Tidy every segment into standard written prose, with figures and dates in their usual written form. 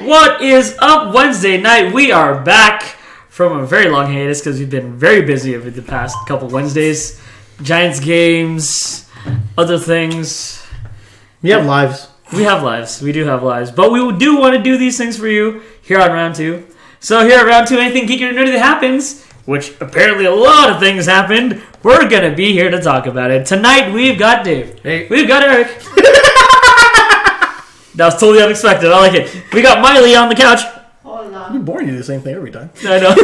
What is up, Wednesday night? We are back from a very long hiatus because we've been very busy over the past couple Wednesdays. Giants games, other things. We have lives. We have lives. We do have lives. But we do want to do these things for you here on Round 2. So here at Round 2, anything geeky or nerdy that happens, which apparently a lot of things happened, we're going to be here to talk about it. Tonight, we've got Dave. Hey. We've got Eric. That was totally unexpected. I like it. We got Miley on the couch. Hola. You're boring. You do the same thing every time. I know.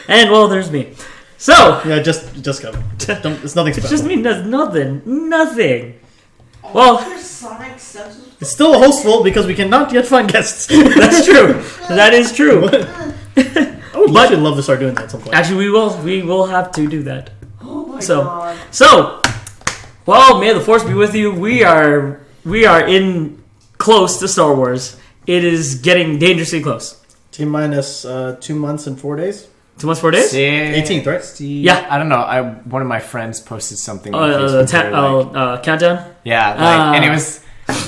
And, well, there's me. So. Yeah, just go. It's nothing special. It's just me. Nothing. Well, it's still a hostful because we cannot yet find guests. That's true. That is true. I would love to start doing that at some point. Actually, we will have to do that. Oh my god. So, well, may the force be with you. We are in close to Star Wars. It is getting dangerously close. T-minus 2 months and 4 days. 2 months, 4 days? 18th, right? Yeah. I don't know. One of my friends posted something. Countdown? Yeah, and it was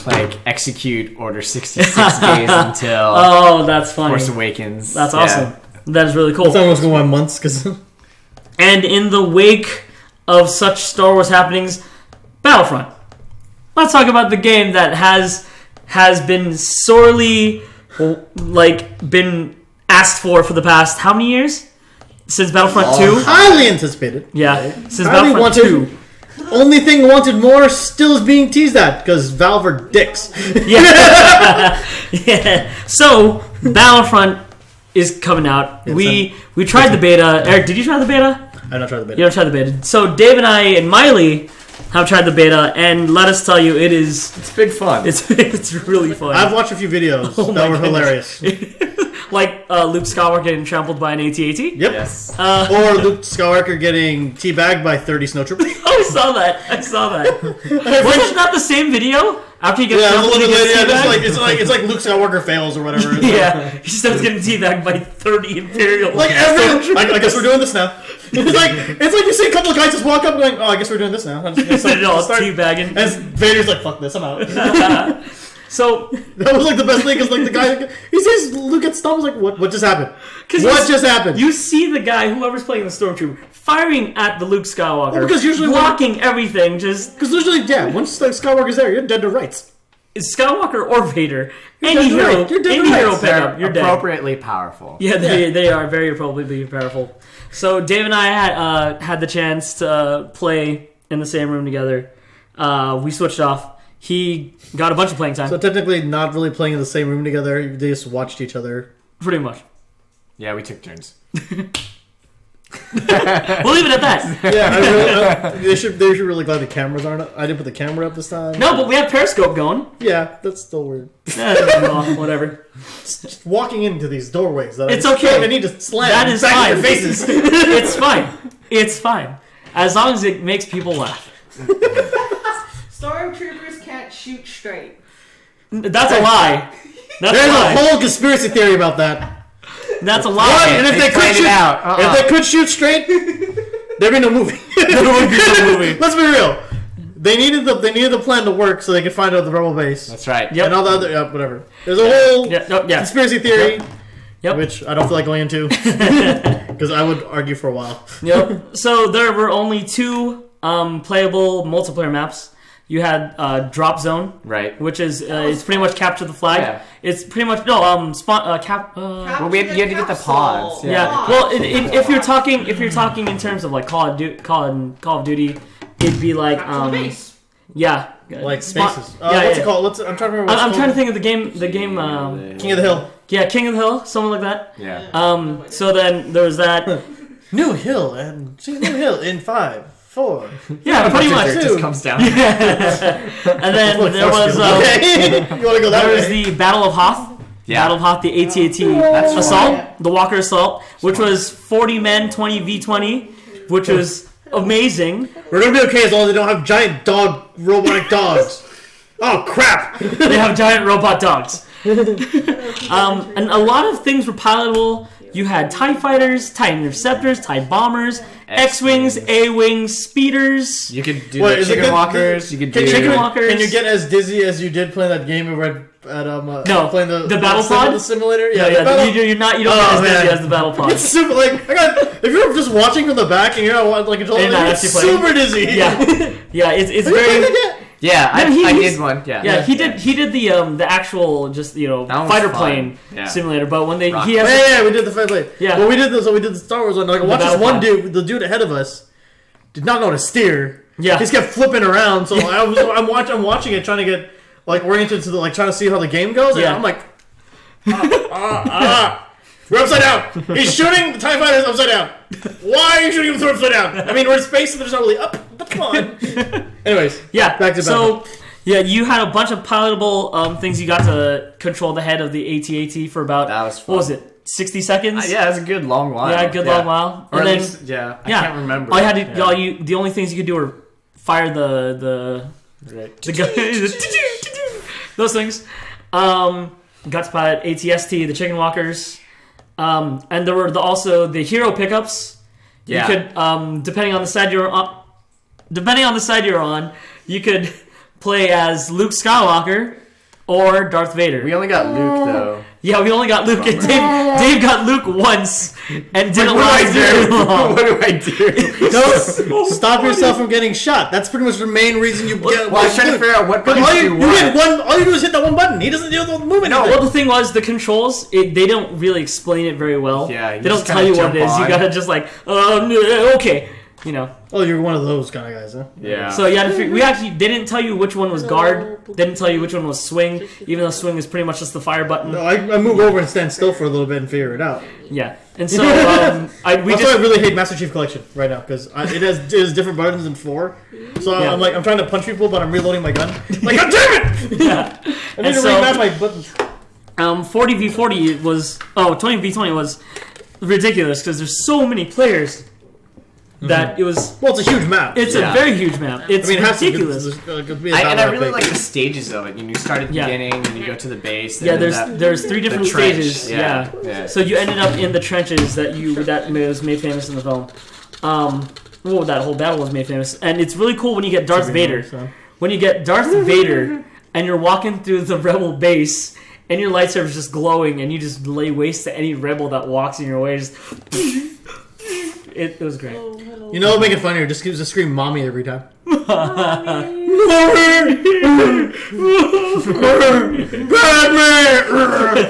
like execute order 66 days until Oh, that's funny. Force Awakens. That's awesome. That is really cool. It's almost going on months because. And in the wake of such Star Wars happenings, Battlefront. Let's talk about the game that has been sorely been asked for the past how many years? Since Battlefront 2? Highly anticipated. Yeah. Since Highly Battlefront wanted, 2. Only thing wanted more still is being teased at because Valve are dicks. Yeah. Yeah. So, Battlefront is coming out. We tried the beta. Eric, did you try the beta? I've not tried the beta. You haven't tried the beta. So, Dave and I and Miley have tried the beta, and let us tell you, it's big fun. It's really fun. I've watched a few videos that were hilarious. Like Luke Skywalker getting trampled by an AT-AT? Yep. Yes. Or Luke Skywalker getting teabagged by 30 snowtroopers. Oh, I saw that. Was it not the same video? After he gets Yeah, a trampled, little he bit gets later. teabagged? It's like Luke Skywalker fails or whatever. Yeah, he starts getting teabagged by 30 Imperial. Like I guess we're doing this now. It's like you see a couple of guys just walk up going, "Oh, I guess we're doing this now." They're all teabagging. And Vader's like, "Fuck this, I'm out." So that was like the best thing because like the guy he sees Luke get stomped. He's like, "What just happened? What just happened?" You see the guy, whoever's playing the Stormtrooper, firing at the Luke Skywalker. Well, because usually blocking everything. Just because usually, once like Skywalker's there, you're dead to rights. It's Skywalker or Vader. You're any dead to hero, right. You're dead any to hero rights. pick up, you're dead. Appropriately powerful. Yeah, they are very appropriately powerful. So Dave and I had the chance to play in the same room together. We switched off. He got a bunch of playing time. So technically, not really playing in the same room together. They just watched each other. Pretty much. Yeah, we took turns. We'll leave it at that. Yeah, they should really glad the cameras aren't up. I didn't put the camera up this time. No, but we have Periscope going. Yeah, that's still weird. Well, whatever. Just walking into these doorways that It's I okay. I need to slam That is back fine. in their faces. It's fine. It's fine. As long as it makes people laugh. Stormtroopers can't shoot straight. That's a lie. That's There's a lie. a whole conspiracy theory about that. That's a lie. And if they could shoot, if they could shoot straight, there'd be no movie. There would be no movie. Let's be real. They needed the plan to work so they could find out the rebel base. That's right. Yep. And all the other whatever. There's a whole conspiracy theory, Yep. which I don't feel like going into because I would argue for a while. Yep. So there were only 2 playable multiplayer maps. You had Drop Zone, Right. which is it's pretty much capture the flag. Yeah. It's pretty much Well, you had to get the pods. Yeah. Well, if you're talking in terms of like Call of Duty, it'd be like Base. yeah, Like Spot- spaces. yeah, What's yeah. it called? I'm trying to remember. I'm trying to think of the game. King of the Hill. Yeah, King of the Hill, something like that. Yeah. So then there was that. New Hill and New Hill in 5, 4. Yeah, pretty much. It just comes down. And then there was Okay. You want to go that there was way? the Battle of Hoth. Yeah. Battle of Hoth, the AT-AT That's assault, right. the Walker assault, which was 40 men, 20 v20, which was amazing. We're gonna be okay as long as they don't have giant robotic dogs. Oh crap! They have giant robot dogs. And a lot of things were pilotable. You had TIE fighters, TIE interceptors, TIE bombers, X-wings, X-wings. A-wings, speeders. You could do Wait, the is it chicken good- walkers. You could Can do Chicken walkers. Can you get as dizzy as you did playing that game over at No, playing the battle pod? the simulator? Yeah, the yeah. battle- You're not. You don't Oh, get as busy man. as the battle pod. It's super like if you're just watching from the back and you're not like controlling, And you're not it's actually playing. super dizzy. Yeah, yeah. It's Have you played very. that yet? Yeah, No, I he's- did one. Yeah, Yeah, he did the actual just That one was fighter fun. plane Yeah. simulator. But when he Yeah, has yeah, we did the fight play. Yeah. Well, we did this. So we did the Star Wars one. Like, I watched this battle one pod. dude, the dude ahead of us, did not know how to steer. Yeah. He just kept flipping around. So I'm watching it, trying to get like oriented to the trying to see how the game goes. And Yeah. I'm like, we're upside down. He's shooting the TIE fighters upside down. Why are you shooting them upside down? I mean, we're in space, and there's not really up. But come on. Anyways, yeah. back to so battle. yeah, you had a bunch of pilotable things. You got to control the head of the AT-AT for about That was what fun. was it? 60 seconds. Yeah, it's a good long while. Yeah, good long while. Or And at then least, yeah, I yeah, can't remember. all you had to Yeah. the only things you could do were fire the Right. gun, those things. Got to pilot ATST, the chicken walkers, and there were also the hero pickups. Yeah. You could depending on the side you're on, you could play as Luke Skywalker or Darth Vader. We only got Luke though. Yeah, we only got Luke. And Dave got Luke once and didn't What last do I very do? long. What do I do? Don't stop yourself from getting shot. That's pretty much the main reason you get. Well, I was trying to figure out what But buttons all you do hit what. all you do is hit that one button. He doesn't move anything. Well, the thing was, the controls, they don't really explain it very well. Yeah, you they don't just tell kinda you what it jump is. You on. gotta just like, okay, you know. Oh, you're one of those kind of guys, huh? Yeah. So you had to figure, they didn't tell you which one was guard, they didn't tell you which one was swing, even though swing is pretty much just the fire button. No, I move over and stand still for a little bit and figure it out. Yeah, and so That's why I really hate Master Chief Collection right now because it has different buttons than 4. So Yeah. I'm trying to punch people, but I'm reloading my gun. Like, God damn it! yeah. I need And to so- rematch my buttons. 40v40 was 20v20 was ridiculous because there's so many players that it was. Well, it's a huge map. It's Yeah. a very huge map. It's it has ridiculous. to be a And I battle really epic. like the stages of it. You start at the Yeah. beginning, and you go to the base. Yeah, and then there's 3 different trench, stages. yeah. Yeah. Yeah. So you ended up in the trenches that was made famous in the film. Well, that whole battle was made famous, and it's really cool when you get Darth Vader. So. When you get Darth Vader, and you're walking through the Rebel base, and your lightsaber's just glowing, and you just lay waste to any rebel that walks in your way. Just it was great. You know what would make it funnier? Just scream "mommy" every time.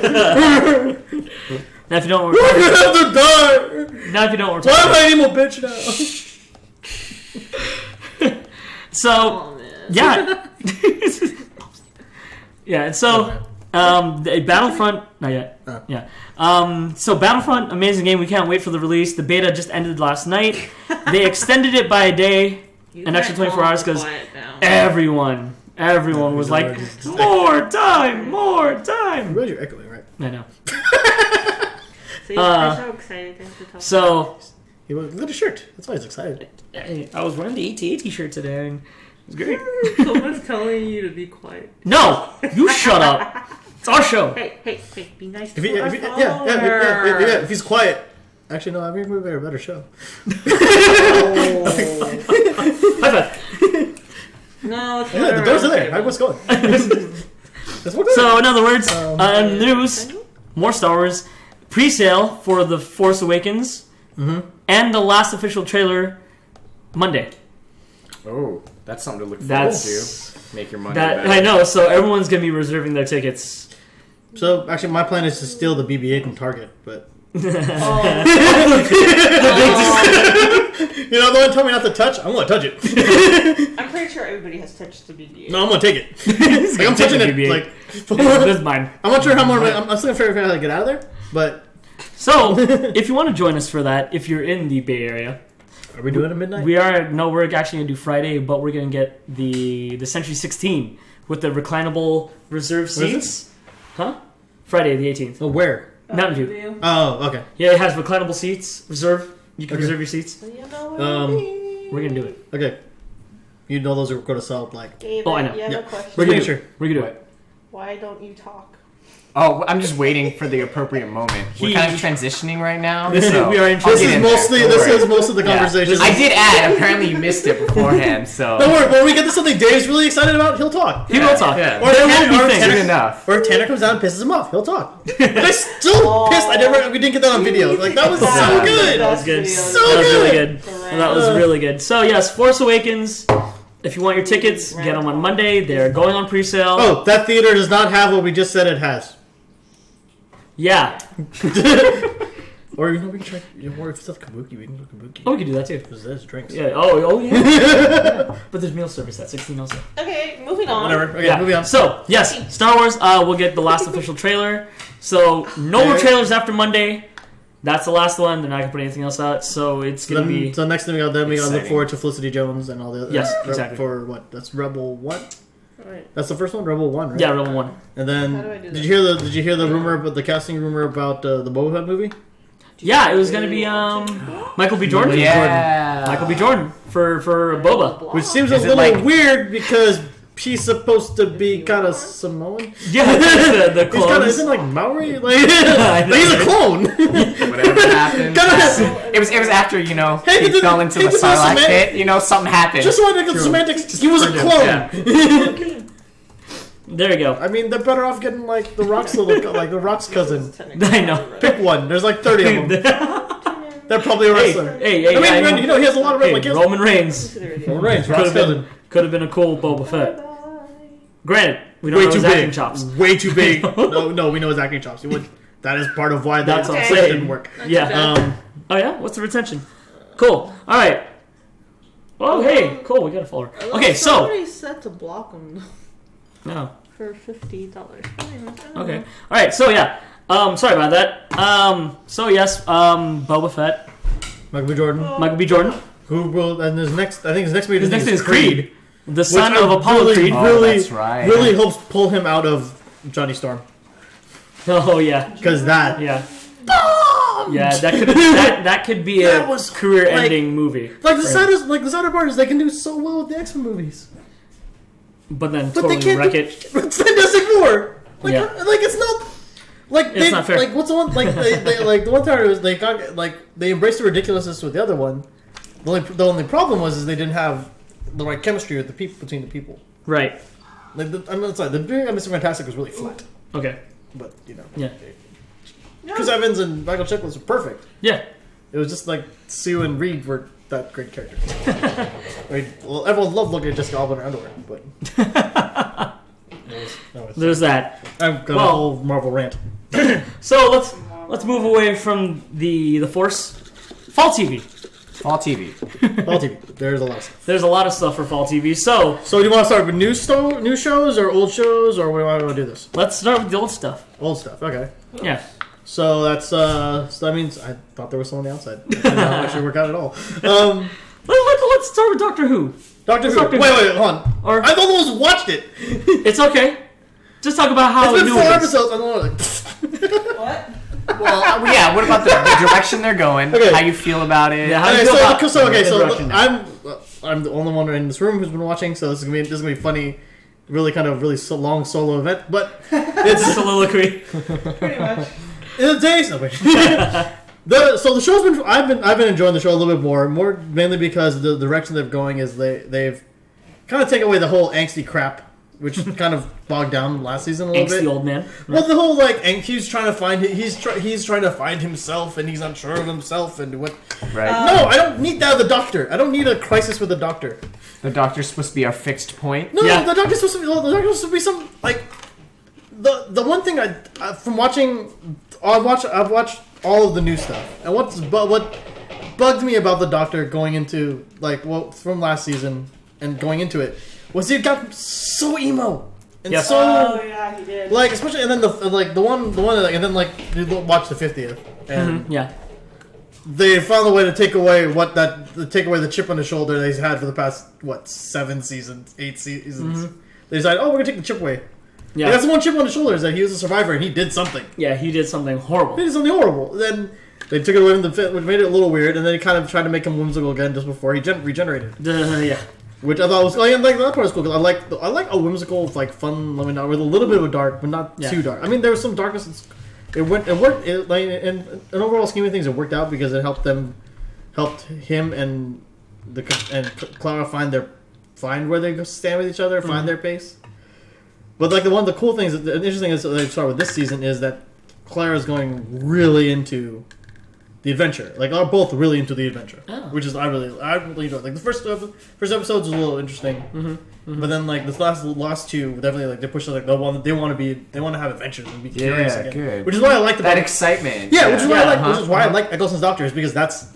Batman! Now if you don't, We're gonna have to die. now if you don't, we're Why am talking. I emo bitch now? So Oh, man. yeah, yeah. And so the Battlefront, not yet. Oh. Yeah. So Battlefront, amazing game. We can't wait for the release. The beta just ended last night. They extended it by a day, You an extra can't 24 hours, calm 'cause quiet down. everyone was like, more time. Really, you're echoing, right? I know. See, I'm so excited to have to talk. So Look at the shirt. That's why he's excited. I was wearing the AT-AT shirt today, and it was great. Someone's telling you to be quiet. No, you shut up. It's our show. Hey, be nice to If he, our if he, yeah, if he's quiet. Actually, no, I think we've got a better show. High five. No, it's Yeah, the doors are there. What's going? Let's walk So, in other words, Um, news, more Star Wars, pre-sale for The Force Awakens, and the last official trailer Monday. Oh, that's something to look forward That's to. Make your money that back. I know. So everyone's gonna be reserving their tickets. So, actually, my plan is to steal the BB-8 from Target, but... You know, the one told me not to touch, I'm gonna touch it. I'm pretty sure everybody has touched the BB-8. No, I'm gonna take it. Like, I'm touching it, BB-8. like... This is mine. I'm not sure how more... I'm still trying to figure out how to get out of there, but... So, if you want to join us for that, if you're in the Bay Area, Are we doing it at midnight? we're actually gonna do Friday, but we're gonna get the Century 16 with the reclinable reserve What is it? seats. Huh? Friday the 18th. Oh, where? Mountain View. Oh, okay. Yeah, it has reclinable seats. Reserve. You can Okay. reserve your seats. You know what Um, We're gonna do it. Okay. You know those are going to sell, like... David, Oh, I know. you have Yeah. a question. We're gonna making do sure. We're gonna do it. Why don't you talk? Oh, I'm just waiting for the appropriate moment. We're kind of transitioning right now. So We are in I'll This get is in there. mostly Don't this worry. is most of the Yeah. conversation. I did add. Apparently, you missed it beforehand. So Don't worry. When we get to something Dave's really excited about, he'll talk. He will talk. Yeah. Or There Tanner- will or be things. Soon enough. Or if Tanner comes down and pisses him off, he'll talk. But I still pissed. We didn't get that on video. Like that was so Yeah. good. That was good. So That was really good. good. That was really good. So yes, Force Awakens. If you want your tickets, get them on Monday. They're going on pre-sale. Oh, that theater does not have what we just said it has. Yeah. Or we can try. Or if it's not kabuki, we can go kabuki. Oh, we could do that too. Because there's drinks. Yeah. Oh yeah. But there's meal service at 16 also. Okay, moving on. Whatever. Okay, Yeah. moving on. So yes, Star Wars. We'll get the last official trailer. So no more Alright. trailers after Monday. That's the last one. They're not gonna put anything else out. So it's gonna be. So next thing we got, then we gotta look Exciting. forward to Felicity Jones and all the other. Yes, exactly. For what? That's Rebel what? Right. That's the first one, Rebel 1, right? Yeah, Rebel 1. And How do I then do did you hear the Yeah. rumor about the casting rumor about the Boba Fett movie? Yeah, it was gonna be Michael B. Jordan. Yeah. Michael B. Jordan for Boba. Which seems Is a it little like- weird because he's supposed to be kind of Samoan. Yeah, the He's kind of clones. isn't like Maori. Like, I know, he's a right? clone. Whatever happened. Kinda- It was after he Hey, fell into hey, the this is Sarlacc semant- pit. Something happened. Just so I get the semantics, he was a for him, clone. yeah. There you go. I mean, they're better off getting like the Rock's like the Rock's cousin. I know. Pick one. There's like 30 of them. They're probably a wrestler. Hey, I mean, I know. you know, he has a lot of Hey, like Roman Reigns Roman Reigns, could Rock's have been cousin. a cool Boba Fett. Granted, we don't Way know too his acting big. chops. Way too big. No, we know his acting chops. He would. That is part of why That's that what I'm set saying. didn't work. Yeah. Oh yeah. What's the retention? Cool. All right. Oh hey, cool. We got a follower. Okay, so Somebody set to block them no. for $50. Okay. All right. So yeah. Sorry about that. So yes. Boba Fett. Michael B. Jordan, Michael B. Jordan. who will, and his next, I think his next movie His next is thing is Creed. The son Which of I Apollo really, Creed. Oh, really, that's right. really hopes pull him out of Johnny Storm Oh yeah. because that. Yeah. Yeah. That could be a That was, career-ending movie. Like the for him. saddest, like the sadder part is they can do so well with the X-Men movies, But then but totally they can't wreck do it. Fantastic Four. Like, Yeah. like it's not. Like It's they, not fair. like what's the one like they like the one time was they got like they embraced the ridiculousness with the other one. The only problem was they didn't have the right chemistry with the people between the people. Right. Like I'm not sorry, the beginning of Mr. Fantastic was really flat, Okay. but you know, Yeah. Chris Evans and Michael Chiklis were perfect. Yeah. It was just like Sue and Reed were that great characters. I mean, well, everyone loved looking at Jessica Alba in her underwear, but There's that. I've got a Well- whole Marvel rant. So let's move away from the Force. Fall TV. Fall TV. Fall TV. There's a lot of stuff. There's a lot of stuff for fall TV. So So, do you want to start with new shows or old shows, or what do you want to do this? let's start with the old stuff. Old stuff. Okay. Yeah. So that's so that means I thought there was someone on the outside. That did not actually work out at all. Let's start with Doctor Who. Doctor Who. Doctor Who. Wait, hold on. Or I thought almost watched it. it's okay. Just talk about how It's been new 4 it is. episodes. I don't know. What? Well, yeah. What about the direction they're going? Okay. How you feel about it? Yeah, how Okay, you feel about so okay, the so direction now? I'm the only one in this room who's been watching, so this is gonna be funny, really long solo event, but It's a soliloquy. Pretty much. in the days. No, wait. So the show's been I've been enjoying the show a little bit more mainly because the direction they're going is they've kind of taken away the whole angsty crap, which kind of bogged down last season a little Angsty bit. old man. Well, the whole like he's trying to find he's trying to find himself and he's unsure of himself and what. Right. No, I don't need that with the Doctor. I don't need a crisis with the Doctor. The Doctor's supposed to be our fixed point. No, Yeah. the Doctor's supposed to be. The Doctor's supposed to be some like the one thing I from watching. I've watched all of the new stuff, and what bugged me about the Doctor going into from last season and going into it was he got so emo and Yes. so. Oh yeah, he did. Like especially and then the one and then like you watch the 50th and Yeah. they found a way to take away the chip on the shoulder that he's had for the past 7 seasons 8 seasons. They decided, we're gonna take the chip away. Yeah. And that's the one chip on the shoulder is that he was a survivor and he did something. Yeah. He did something horrible. He did something horrible. Then they took it away from the fit, which made it a little weird, and then he kind of tried to make him whimsical again just before he regenerated. Yeah. which I thought was like that part was cool because I like a whimsical, like fun, with a little bit of a dark, but not too dark. I mean, there was some darkness. It worked. Like in an overall scheme of things, it worked out because it helped him and Clara find where they stand with each other, find their pace. But like the cool things, the interesting is they start with this season is that Clara's going really into the adventure. Like, are both really into the adventure, which is I really enjoy. Like the first episode was a little interesting, but then like the last two definitely like they push like they want to have adventures and be curious again. Good. Which is what I liked about that excitement. Yeah, which is why I like Eccleston's Doctor is because that's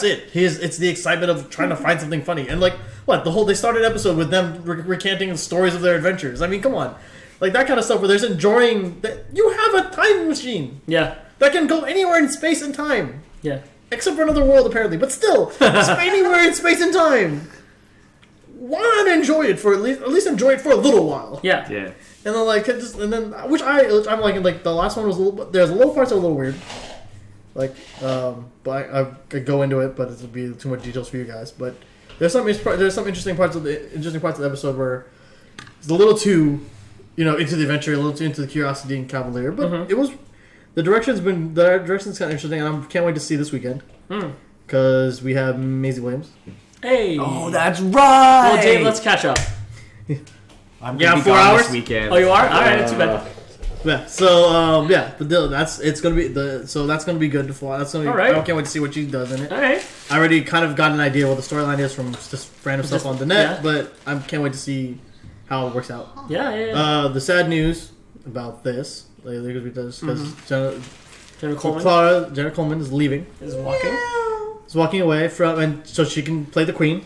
it. It's the excitement of trying to find something funny and like they started episode with them recanting the stories of their adventures. I mean, come on, like that kind of stuff where there's enjoying that you have a time machine. Yeah. That can go anywhere in space and time. Yeah. Except for another world, apparently. But still, anywhere in space and time. Why not enjoy it for at least enjoy it for a little while? Yeah. And then which I'm liking. Like the last one was there's a little parts that are a little weird. Like, but I could go into it, but it would be too much details for you guys. But there's some interesting parts of the episode where it's a little too, into the adventure, a little too into the curiosity and cavalier. But it was. The direction's kind of interesting, and I can't wait to see this weekend because we have Maisie Williams. Hey. Oh, that's right. Well, Dave, let's catch up. I'm gonna be 4 gone hours this weekend. Oh, you are? All right, too bad. Yeah. So but that's gonna be good to follow. That's gonna be. All right. I can't wait to see what she does in it. All right. I already kind of got an idea what the storyline is from just random stuff on the net, but I can't wait to see how it works out. Yeah. The sad news about this. Because Jenna Coleman. Jenna Coleman is leaving. Is walking. Is walking away and so she can play the Queen.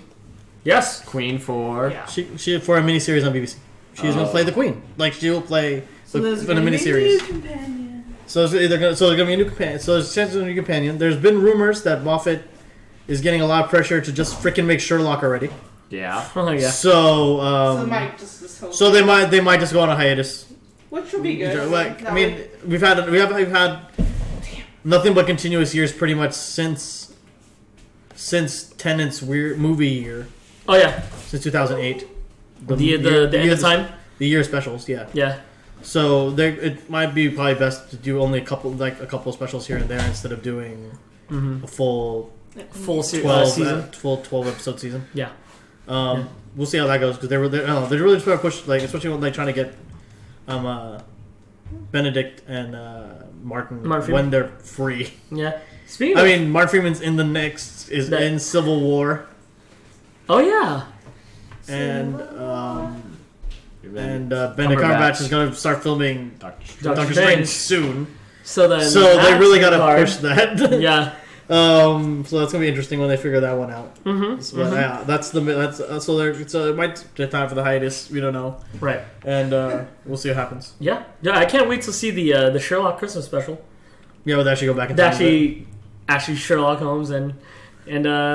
Yes. Queen for... Yeah. She for a miniseries on BBC. She's gonna play the Queen. Like she will play in a miniseries. So there's gonna be a new companion. So there's a chance of a new companion. There's been rumors that Moffat is getting a lot of pressure to just freaking make Sherlock already. Yeah. Oh yeah. So they might just go on a hiatus. Which will be good. Like, I mean, we've had nothing but continuous years pretty much since Tennant's weird movie year. Oh yeah. Since 2008. The end of time. The year specials, yeah. Yeah. So it might be probably best to do only a couple of specials here and there instead of doing a full season. Full 12 episode season. Yeah. We'll see how that goes because they're really trying to push like especially when they're trying to get Benedict and Martin when they're free. Yeah. Martin Freeman's in the next in Civil War. Oh yeah. And Benedict Cumberbatch is going to start filming Doctor Strange soon. So they really got to push that. Yeah. So that's gonna be interesting when they figure that one out. So it might take time for the hiatus. We don't know, right? And we'll see what happens. Yeah. I can't wait to see the Sherlock Christmas special. Yeah, we'll actually go back and actually Sherlock Holmes and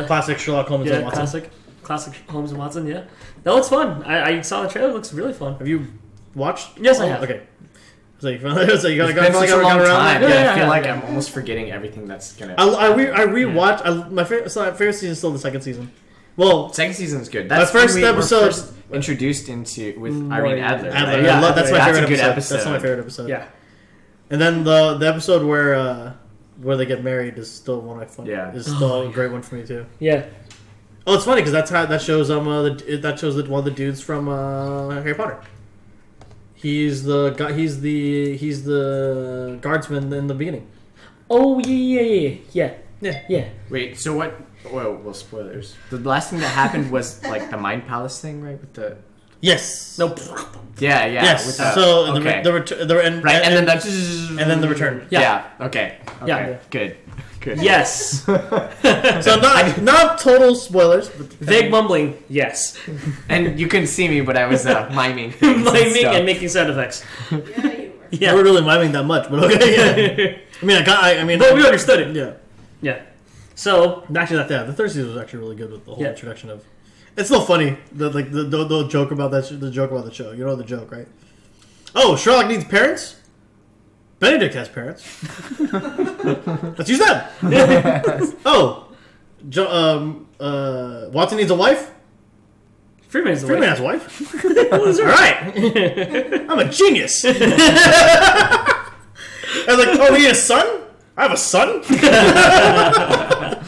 classic Sherlock Holmes and Watson. Classic Holmes and Watson. Yeah, that looks fun. I saw the trailer. It looks really fun. Have you watched? Yes, I have. Okay. So you got such a long time. Yeah, I feel like I'm almost forgetting everything that's gonna. I rewatched. My favorite season is still the second season. Well, second season's good. That's my first episode introduced into with Irene Adler. Yeah, that's my favorite episode. That's my favorite episode. Yeah. And then the episode where they get married is still one of my favorite. Yeah. Is still a great one for me too. Yeah. Oh, it's funny because that shows one of the dudes from Harry Potter. He's the guardsman in the beginning. Oh yeah. Wait, so what? Well, spoilers. The last thing that happened was like the Mind Palace thing, right? With the Nope. Yeah. Yes. With so okay. and then the return. Yeah. Okay. Yeah. Good. Yes. So not total spoilers, but vague mumbling. Yes. And you couldn't see me, but I was miming, and making sound effects. Yeah, you were. Yeah, we're really miming that much, but okay. Yeah. But we understood it. Yeah. Yeah. So actually, the third season was actually really good with the whole introduction of. It's still funny the joke about that. The joke about the show. You know the joke, right? Oh, Sherlock needs parents. Benedict has parents. Let's use them. Oh, Watson needs a wife. Freeman's the Freeman wife. has a wife. All right. I'm a genius. I was like, oh, he has a son? I have a son?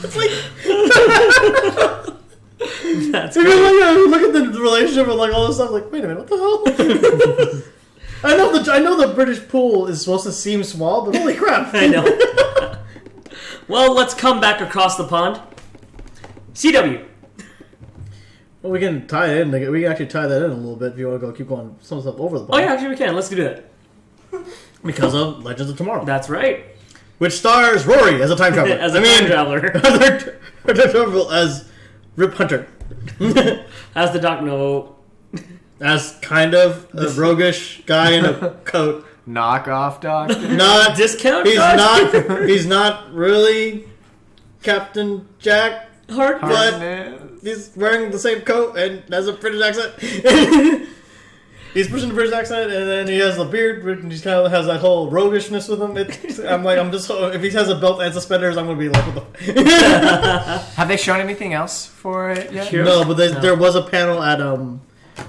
It's like... That's Like, great. look at the relationship and like all this stuff. Like, wait a minute, what the hell? I know the British pool is supposed to seem small, but holy crap! I know. Well, let's come back across the pond. CW. Well, we can tie it in. We can actually tie that in a little bit if you want to go keep going some stuff over the Oh pond. yeah, actually we can. Let's do that. Because of Legends of Tomorrow, That's right. which stars Rory as a time traveler. As a time traveler. as Rip Hunter, As the doc no. as kind of a roguish guy in a coat. Knockoff doctor. Not Discount He's card? not. He's not really Captain Jack. Hard. But he's wearing the same coat and has a British accent. He's pushing the British accent, and then he has the beard, and he kind of has that whole roguishness with him. I'm just if he has a belt and suspenders, I'm gonna be like, what the? Have they shown anything else for it yet? Sure. No, but there was a panel at You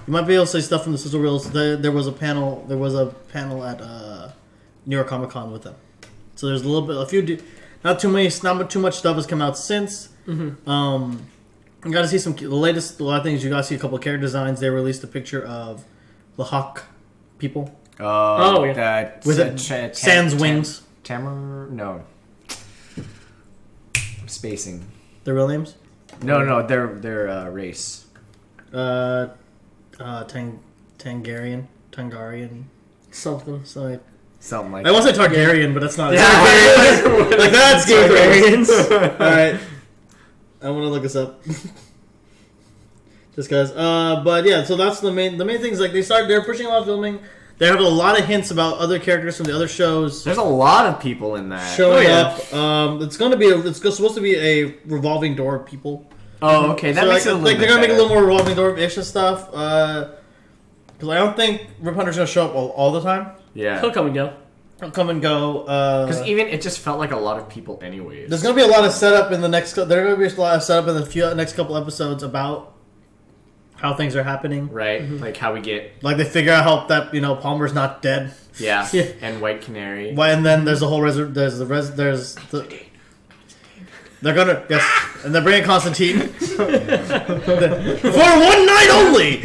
might be able to say stuff from the sizzle reels. There was a panel. There was a panel at New York Comic Con with them. So there's a little bit, not too much stuff has come out since. Mm-hmm. You got to see a lot of things. You got to see a couple of character designs. They released a picture of the Hawk people Oh, yeah. with Sans wings. No. I'm spacing. Their real names? No, their race. Tangarian. Something. So Something like I want to say Targaryen, but that's not. Yeah. Like that's Game of Thrones. Targaryens. All right, I want to look this up. Just guys, but yeah, so that's the main things. Like they're pushing a lot of filming. They have a lot of hints about other characters from the other shows There's a lot of people in that. showing yeah. up. It's supposed to be a revolving door of people. Oh, okay. That So makes it a little they're bit gonna make a better. little more revolving door ish and stuff. Because I don't think Rip Hunter's gonna show up all the time. Yeah. He'll come and go. He'll come and go. Because even it just felt like a lot of people anyways. There's gonna be a lot of setup in the next. There's gonna be a lot of setup in the next couple episodes about how things are happening. Right? Like how we get... Like they figure out how that Palmer's not dead. Yeah. Yeah. And White Canary. And then there's the whole they're gonna and they're bringing Constantine for one night only.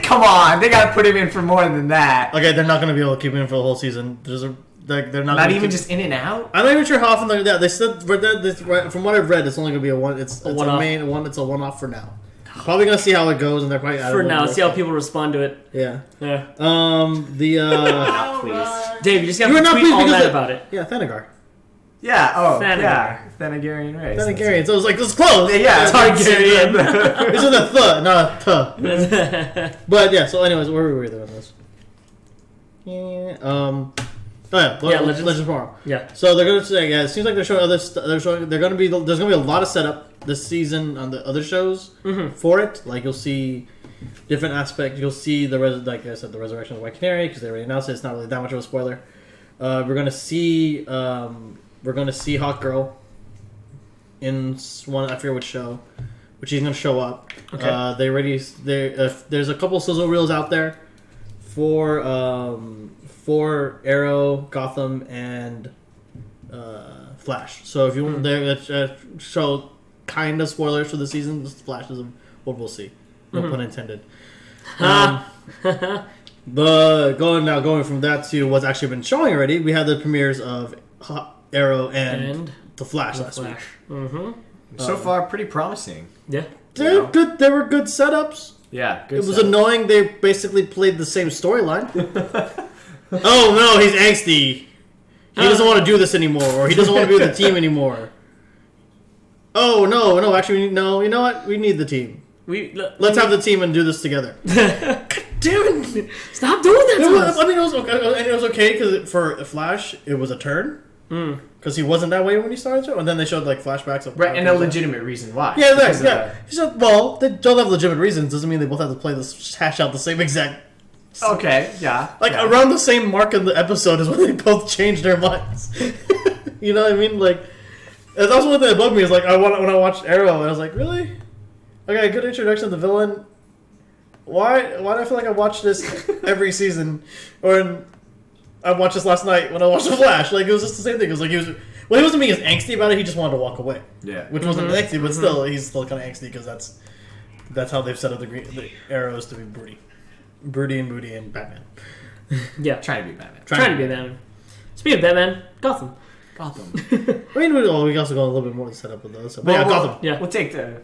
Come on. They gotta put him in for more than that. Okay, they're not gonna be able to keep him in for the whole season. They're not. Not gonna even keep- just in and out? I'm not even sure how often they're. Yeah, they said from what I've read, it's only gonna be a one. It's a one-off. main one. It's a one-off for now. Probably gonna see how it goes, and they're probably For now, see how people respond to it. Yeah. Yeah. Please. Dave, you just have You to were not tweet pleased all because that it- about it. Yeah, Thanagar. Yeah. Oh, Thanagar. yeah. Thanagarian race. Thanagarian. So it was like, this is close. Yeah. Targaryen. It's in the not a But yeah. So, anyways, where were we there on this? Yeah. Oh yeah. Legends. Legends tomorrow. Yeah. So they're gonna say, yeah. It seems like they're showing other. There's gonna be a lot of setup this season on the other shows for it. Like you'll see different aspects. You'll see like I said, the resurrection of the White Canary because they already announced it. It's not really that much of a spoiler. We're gonna see Hawk Girl in one. I forget which show, which he's gonna show up. Okay. There's a couple sizzle reels out there for Arrow, Gotham, and Flash. So if you want, they show kind of spoilers for the season. Just flashes of what we'll see. No pun intended. But going from that to what's actually been showing already, we had the premieres of Arrow and the Flash last week. Mm-hmm. So far, pretty promising. Yeah. They're good. They were good setups. Yeah. Good It was stuff. annoying. They basically played the same storyline. Oh no, he's angsty. He doesn't want to do this anymore, or he doesn't want to be with the team anymore. Oh no! Actually, no. You know what? We need the team. Let's have the team and do this together. God damn it! Stop doing that to us. I mean, it was okay. And it was okay because for Flash, it was a turn. Because he wasn't that way when he started the show, and then they showed like flashbacks of Right, and a legitimate reason why. Yeah, Because yeah. of He said, well, they don't have legitimate reasons. Doesn't mean they both have to play this hash out the same exact. Okay, yeah. Like yeah. around the same mark in the episode is when they both changed their minds. You know what I mean? Like that's one thing that bugged me is like when I watched Arrow, I was like, really? Okay, good introduction of the villain. Why do I feel like I watch this every season? I watched this last night when I watched The Flash. Like, it was just the same thing. It was like he wasn't being as angsty about it. He just wanted to walk away. Yeah. Which wasn't angsty, but still, he's still kind of angsty because that's how they've set up the arrows to be broody and moody and Batman. Yeah. Trying to be Batman. Trying to be Batman. Speaking of Batman, Gotham. Gotham. I mean, we also go a little bit more to set up with those. But yeah, Gotham. Yeah. We'll take the.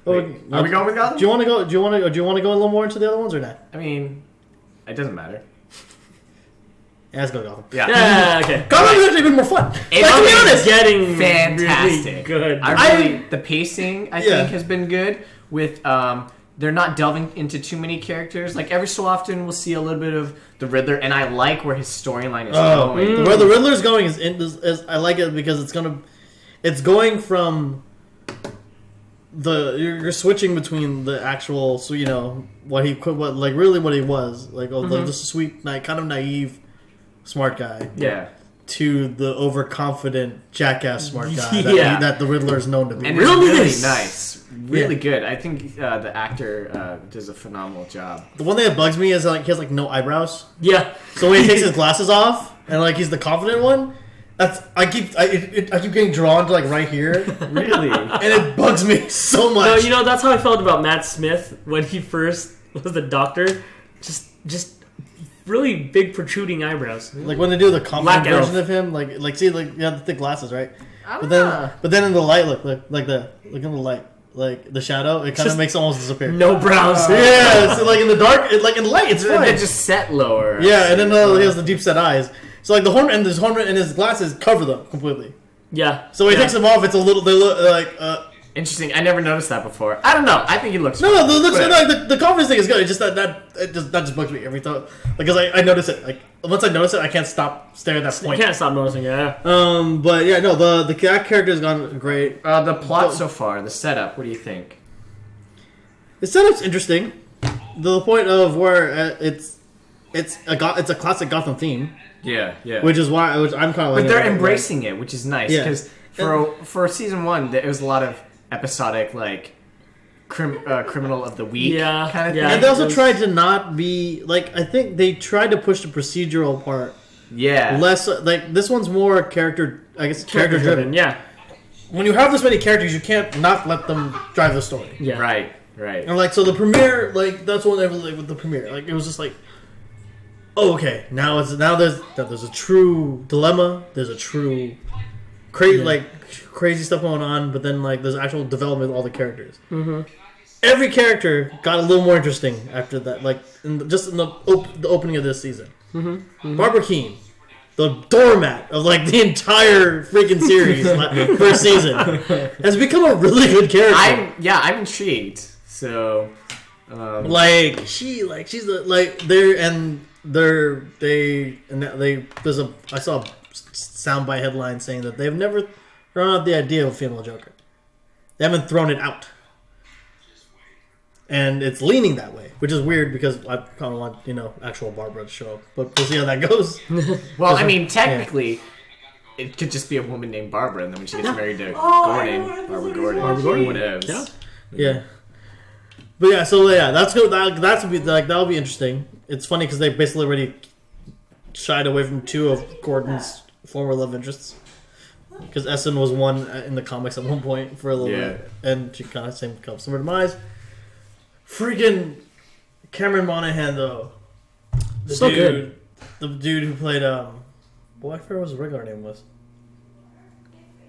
Oh, Wait, are we going with Gotham? Do you want to go? Do you want to go a little more into the other ones or not? I mean, it doesn't matter. Yeah, let's go Gotham. Yeah. Yeah, okay. Gotham's actually been more fun. It's Like, to be honest, Getting fantastic. really good. The pacing I think has been good with they're not delving into too many characters. Like every so often we'll see a little bit of the Riddler, and I like where his storyline is going. Where the Riddler's going is I like it because it's going from you're switching between the actual, so you know what he was like, just a sweet, kind of naive, smart guy. Yeah. To the overconfident jackass smart guy Yeah. that the Riddler is known to be. And Really it's really nice. really good. I think the actor does a phenomenal job. The one thing that bugs me is he has no eyebrows. Yeah. So when he takes his glasses off and he's the confident one, I keep getting drawn to right here, Really, and it bugs me so much. No, that's how I felt about Matt Smith when he first was the Doctor. Just really big protruding eyebrows. Like when they do the confident Black version elf. of him, you have the thick glasses, right? But then in the light, look in the light, like the shadow, it kind of Just makes it almost disappear. No brows. Yeah, so in the dark, in the light, it's fine. they just set lower. Yeah, and then he has the deep set eyes. So the horn and his glasses cover them completely. Yeah. So when he Yeah. takes them off, it's a little. They look like. Interesting. I never noticed that before. I don't know. I think he looks. No, fine. the confidence thing is good. It's just that just bugs me every time. Because I notice it. Like once I notice it, I can't stop staring at that You point. can't stop noticing. Yeah. But yeah, no, that character has gone great. The plot so far, the setup. What do you think? The setup's interesting. The point of where it's a classic Gotham theme, Yeah, yeah. which is why I'm kind of like. But they're embracing it, which is nice Yeah. because for season one, there was a lot of episodic criminal of the week Yeah, kind of yeah. thing. And they also Those- tried to not be I think they tried to push the procedural part Yeah, less. Like this one's more character driven. Yeah. When you have this many characters, you can't not let them drive the story. Yeah. right. And so the premiere, that's what with the premiere, it was just okay, now there's a true dilemma, there's a true crazy stuff going on, but then there's actual development of all the characters. Mm-hmm. Every character got a little more interesting after that, in the opening of this season. Mm-hmm. Barbara Keene, the doormat of the entire freaking series first season, has become a really good character. I'm intrigued. So, she's I saw a soundbite headline saying that they've never thrown out the idea of a female Joker. They haven't thrown it out, and it's leaning that way, which is weird because I kind of want actual Barbara to show up, but we'll see how that goes. well, I mean, technically, it could just be a woman named Barbara, and then when she gets married to Barbara Gordon, whatever. Yeah. But yeah, so yeah, that's good. That'll be interesting. It's funny because they basically already shied away from two of Gordon's former love interests. Because Essen was one in the comics at one point for a little bit, and she kind of comes to her demise. Freaking Cameron Monaghan though, Good. The dude who played I forgot what his regular name was.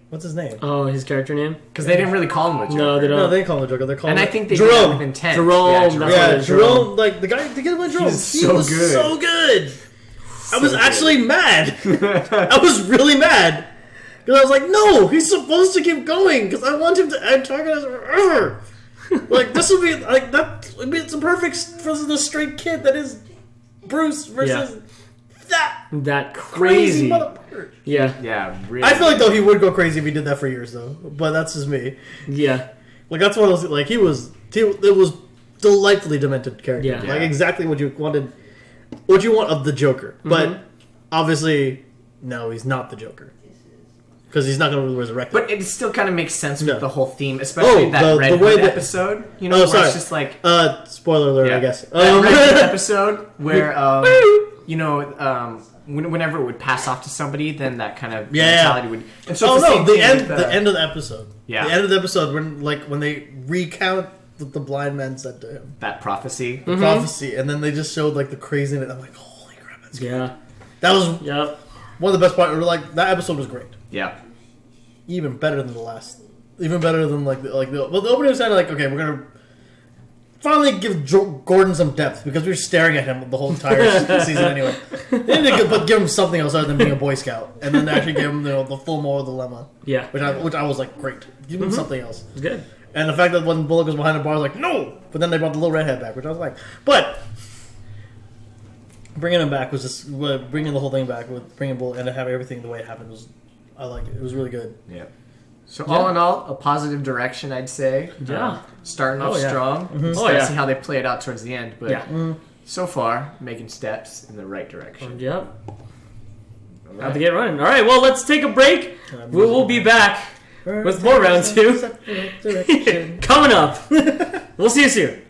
What's his name? Oh, his character name? Because they didn't really call him a Joker. No, they don't. No, they call him the Joker. They're calling And I him think they did that Jerome. with intent. Jerome, Yeah, that's Jerome. what Yeah, it is, Jerome, the guy to get with Jerome. He's He so was good. so good. I was good. actually mad. I was really mad. Because I was like, no, he's supposed to keep going. Because I want him to antagonize forever. This would be, that would be, it's a perfect for the straight kid that is Bruce versus That crazy crazy. motherfucker. Yeah. Yeah, really. I feel like, though, he would go crazy if he did that for years, though. But that's just me. Yeah. That's one of those, it was delightfully demented character. Yeah. Exactly what you wanted, what you want of the Joker. But obviously, no, he's not the Joker. because he's not going to resurrect. But it still kind of makes sense with Yeah. the whole theme, especially that Red the way Hood that- episode. You Oh, know, where sorry. it's just like Spoiler alert, Yeah. I guess. that Red Hood episode where whenever it would pass off to somebody, then that kind of mentality would. And so Oh it's the no, same the thing end, with, the end of the episode. Yeah. The end of the episode when they recount what the blind man said to him, that prophecy. the prophecy, and then they just showed like the craziness. I'm like, holy crap, that's good. Yeah. That was Yep. one of the best parts. Like that episode was great, Yeah. even better than the last, even better than the opening was kind of like, okay, we're gonna finally give Gordon some depth because we were staring at him the whole entire season anyway. They need to give him something else other than being a Boy Scout, and then actually give him the full moral dilemma, Yeah. which I was like, great, give him something else. It's good. And the fact that when Bullock was behind the bar, I was like, no! But then they brought the little redhead back, which I was like, but bringing him back was just, bringing the whole thing back with bringing Bullock and to have everything the way it happened was, I liked it. It was really good. Yeah. So all in all, a positive direction, I'd say. Yeah. Starting off Oh, yeah. strong. Just Oh, gotta yeah. see how they play it out towards the end. But Yeah. so far, making steps in the right direction. Yep. All Have right. to get running. All right. Well, let's take a break. We'll be back with more round two coming up. We'll see you soon.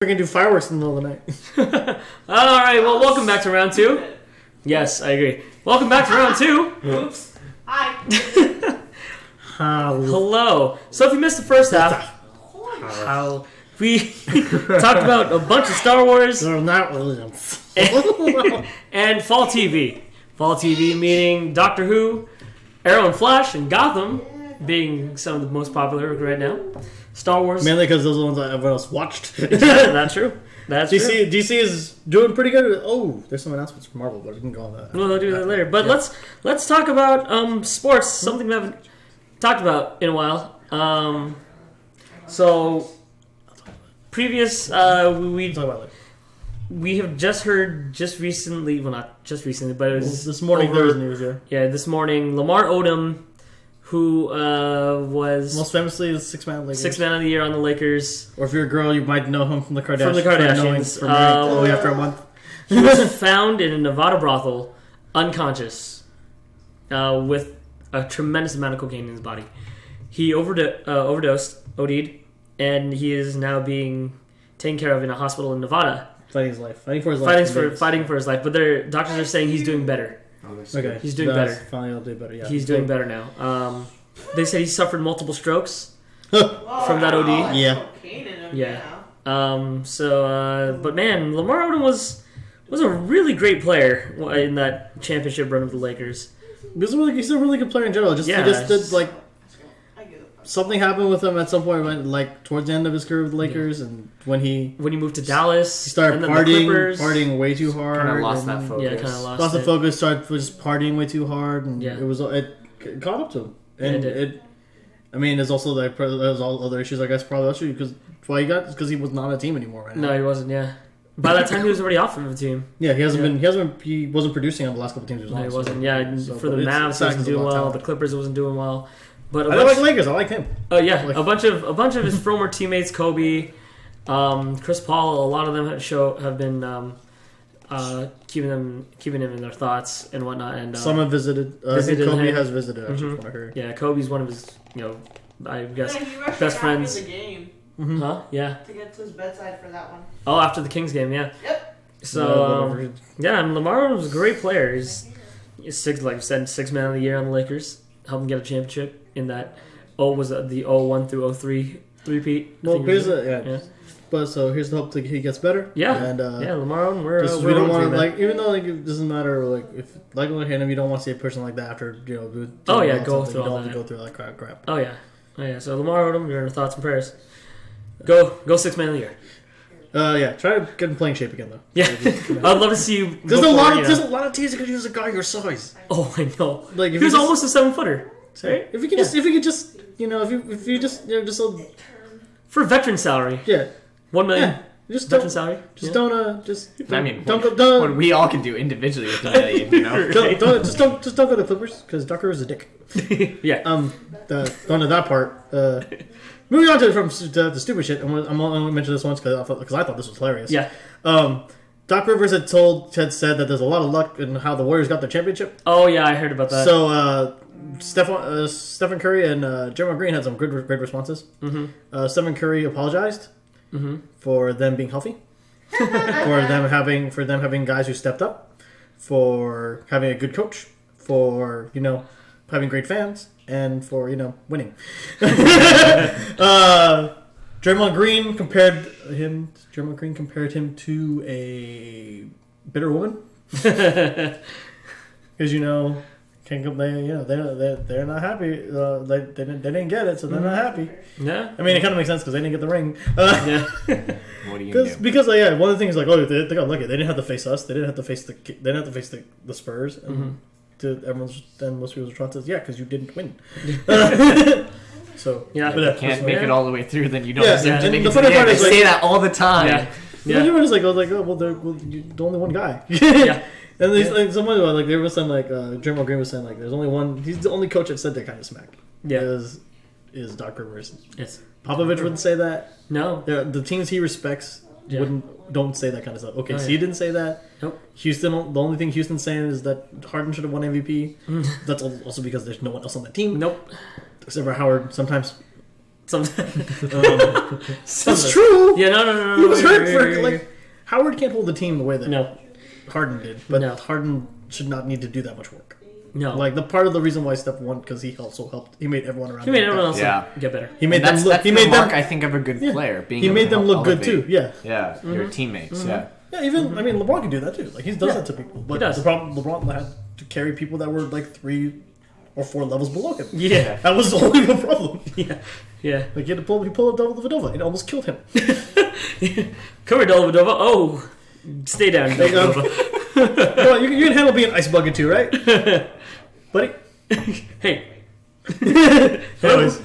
We're going to do fireworks in the middle of the night. All right. Well, welcome back to round two. Yes, I agree. Welcome back to round two. Oops. Hi. Hello. So if you missed the first half, we talked about a bunch of Star Wars They're not Williams. and Fall TV. Fall TV meaning Doctor Who, Arrow and Flash, and Gotham being some of the most popular right now. Star Wars. Mainly because those are the ones that everyone else watched. That's true. That's true. DC is doing pretty good. Oh, there's some announcements from Marvel, but we can go on that. We'll do that later. But let's talk about sports. Something we haven't talked about in a while. So previous we Talk about it. we have just heard just recently. Well, not just recently, but it was This morning over- there was news, yeah. Yeah, this morning, Lamar Odom, who was Most famously is Six Man Lakers. Sixth Man of the Year on the Lakers, Or if you're a girl, you might know him from the Kardashians. From the Kardashians. From marrying Khloe after a month. he was found in a Nevada brothel, unconscious, with a tremendous amount of cocaine in his body. He overdosed, OD'd, and he is now being taken care of in a hospital in Nevada, Fighting his life. Fighting for his life. fighting for his life. But their doctors are saying he's doing better. Okay. He's doing That's- better. Finally, he'll do better, yeah. He's doing better now. They said he suffered multiple strokes from that OD. Yeah. Cocaine in him, Yeah. But man, Lamar Odom was a really great player in that championship run of the Lakers. He's a really good player in general. He just did like something happened with him at some point, when, like towards the end of his career with the Lakers, and when he moved to Dallas, he started and then the Clippers. partying way too hard. Kind of lost and that focus. Yeah, kind of lost Lost the it. focus. Started just partying way too hard, and Yeah. it caught up to him. Yeah, And it did. it, I mean, there's also there's all other issues. I guess probably also because he was not on a team anymore right now. No, he wasn't. Yeah, by that time he was already off of the team. Yeah, he hasn't Yeah. been. He wasn't producing on the last couple teams he was No, on. he so- wasn't. Yeah, so- for the but it's- Mavs, it's he wasn't a doing lot of well. talent. The Clippers wasn't doing well. But I like Lakers. I like him. oh yeah, like- a bunch of his former teammates, Kobe, Chris Paul. A lot of them have been keeping him in their thoughts and whatnot. And Some have visited. I think visited Kobe him. has visited. Actually, Mhm. from what I heard. yeah, Kobe's one of his I guess Yeah, he rushed best back friends. after the game Mhm. Huh? Yeah. to get to his bedside for that one. Oh, after the Kings game, yeah. Yep. So whatever. yeah, and Lamar was a great player. He's six, like I said, 6 man of the year on the Lakers. Helped him get a championship in that. Was the 01 through 03 three-peat. I Well, think it here's was. the Yeah. But so here's the hope that he gets better. Yeah. And Yeah, Lamar, we're just we're we don't rooting for want you, to man. like, even though like it doesn't matter, like if like with him, you don't want to see a person like that after Oh, yeah, doing go something, through you don't all have to that. go through that crap. Oh yeah. So Lamar Odom, you're in our thoughts and prayers. Go 6 man of the year. Yeah, try to get in playing shape again though. Yeah, I'd love to see you. There's before, a lot you of know. there's a lot of teams that could use a guy your size. Oh, I know. Like if He was you just- almost a 7-footer. Right? If you could just if you just For veteran salary. yeah 1 million yeah just veteran don't salary. just Yeah. don't just I mean, don't what, go what we all can do individually with a million, you know? just don't go to Clippers because Doc Rivers is a dick. Yeah. Going to that part. Moving on to the stupid shit. I'm only mention this once because I thought this was hilarious. Yeah. Doc Rivers had said that there's a lot of luck in how the Warriors got their championship. Oh yeah, I heard about that. So Stephen Curry and Draymond Green had some great responses. Mm-hmm. Stephen Curry apologized for them being healthy, for them having guys who stepped up, for having a good coach, for having great fans, and for winning. Draymond Green compared him to a bitter woman. Because can't go, they're not happy. They didn't get it, so they're not happy. Yeah. I mean, it kind of makes sense because they didn't get the ring. Yeah. What do you do? Because one of the things they got lucky. They didn't have to face us. They didn't have to face the Spurs. And most people's response is because you didn't win. So Yeah. but, If you can't make it all the way through, then you don't Yeah, deserve to and make the it to funny the part end. is, I like- say that all the time. Yeah. Yeah. I was like, the only one guy. Yeah. And like someone like they were saying like Draymond Green was saying like there's only one. He's the only coach that said that kind of smack. Yeah. Is Doc Rivers. Yes. Popovich wouldn't say that. No. The teams he respects Yeah. don't say that kind of stuff. Okay, Oh, so yeah. he didn't say that. Nope. Houston. The only thing Houston's saying is that Harden should have won MVP. That's also because there's no one else on the team Nope. except for Howard. Sometimes Sometimes. that's true. Yeah. No. He was hurt for like Howard can't hold the team the way that No. Harden did, but No. Harden should not need to do that much work. No. Like the part of the reason why Steph won because he also helped. He made everyone around. he made him everyone look else Yeah. get better. He made That's them look. He the made mark, them. I think, of a good player. Being He able made to them help look good elevate. too. Yeah. Yeah, your teammates. Yeah. Yeah, even I mean LeBron can do that too. Like he does that to people. But does. the problem LeBron had to carry people that were like 3 or 4 levels below him. Yeah. That was the only problem. Yeah. Yeah. Like he pulled up Dellavedova. It almost killed him. Cover Dellavedova. Oh, stay down, Dellavedova. Come on, you can handle being ice bucket too, right, buddy? Hey. Anyways,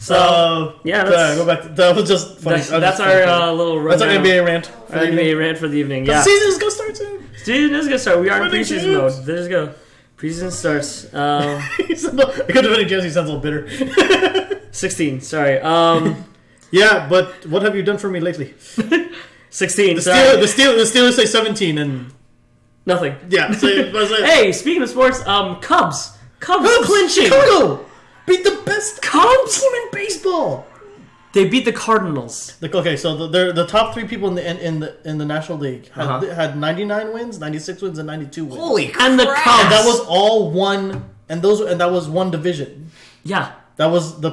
Yeah, that's- go back. That was just funny. That's our little That's our rundown. NBA rant. Our NBA rant for the evening. The Yeah. season is gonna start soon. Season is gonna start. We are in Winning preseason games. mode. There's go. Preseason starts. I could have been a Jesse sounds a little bitter. 16. Sorry. Yeah, but what have you done for me lately? 16. The Sorry. Steelers say 17, and Nothing. yeah. So, Hey, speaking of sports, Cubs clinching. Chicago beat the best Cubs. team in baseball. They beat the Cardinals. Okay, so they're the top 3 people in the National League Uh-huh. had 99 wins, 96 wins, and 92 wins. Holy crap! And the Cubs. And that was all one, and that was one division. Yeah. That was the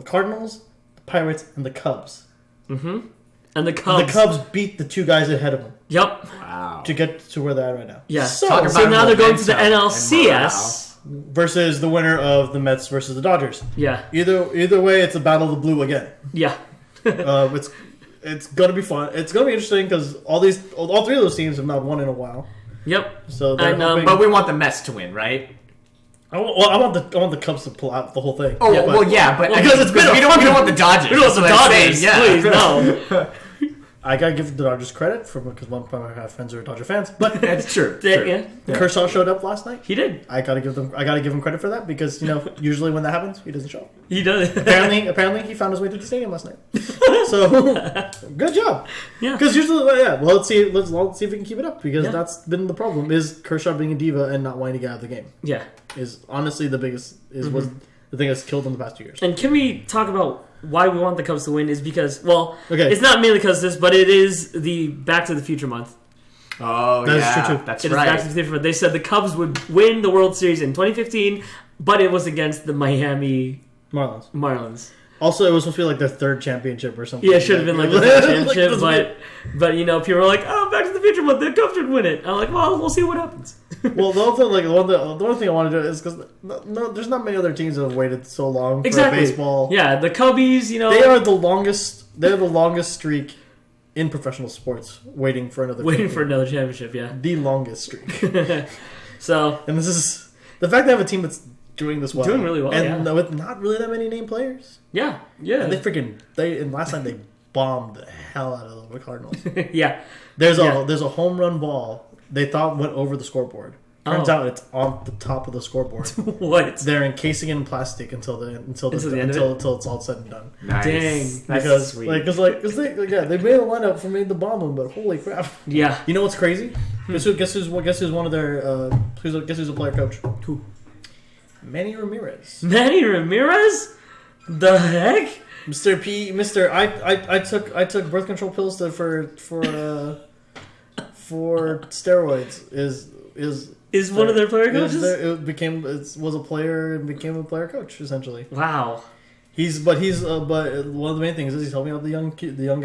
Cardinals, the Pirates, and the Cubs. And the Cubs. The Cubs beat the 2 guys ahead of them Yep. Wow. to get to where they're at right now. Yeah. So, Talk So about now they're going to the momentum and NLCS. versus the winner of the Mets versus the Dodgers. Yeah. Either way, it's a battle of the blue again. Yeah. It's gonna be fun. It's gonna be interesting because all three of those teams have not won in a while. Yep. So, And, But we want the Mets to win, right? I want the Cubs to pull out the whole thing. Oh, Yeah, well, yeah, but because it's been we don't want the Dodgers. We don't want the That's what I'm Dodgers. saying, yeah. Please, no. I gotta give the Dodgers credit because one part I have friends who are Dodger fans, but That's true. Yeah. Kershaw showed up last night. He did. I gotta give him credit for that because usually when that happens he doesn't show up. He does. Apparently he found his way to the stadium last night. So good job. Yeah. Because usually, well, let's see if we can keep it up because Yeah. that's been the problem. Is Kershaw being a diva and not wanting to get out of the game Yeah. is honestly the biggest was the thing that's killed him the past 2 years. And can we talk about why we want the Cubs to win? Is because, well, Okay. it's not mainly because of this, but it is the Back to the Future month. Oh, That is yeah. true, too. That's It is Back right. to the Future month. They said the Cubs would win the World Series in 2015, but it was against the Miami Marlins. Marlins. Also, it was supposed to be like their third championship or something. Yeah, it should have been like the Like, championship, this but people were like, "Oh, Back to the Future month, the Cubs should win it." I'm like, "Well, we'll see what happens." Well, the only thing I want to do is because no, there's not many other teams that have waited so long for Exactly. baseball. Yeah, the Cubbies, They are the longest. They're the longest streak in professional sports, waiting for another. waiting for championship. another championship. Yeah. The longest streak. So And this is the fact they have a team that's doing this well, Doing really well, and yeah. with not really that many named players. yeah, And yeah, and last time they bombed the hell out of the Cardinals. yeah. There's Yeah. a home run ball they thought went over the scoreboard. Turns Oh. out it's on the top of the scoreboard. What? They're encasing it in plastic until the Until the end of it? until it's all said and done. Nice. Dang. That's Because sweet. because they made a lineup for me to bomb them, but holy crap! Yeah. You know what's crazy? Guess who's one of their guess who's a player coach? Who? Manny Ramirez. Manny Ramirez? The heck? Mr. I took birth control pills for steroids. Is one of their player coaches? Was a player and became a player coach essentially. Wow. But one of the main things is he's helping out the young guys, The young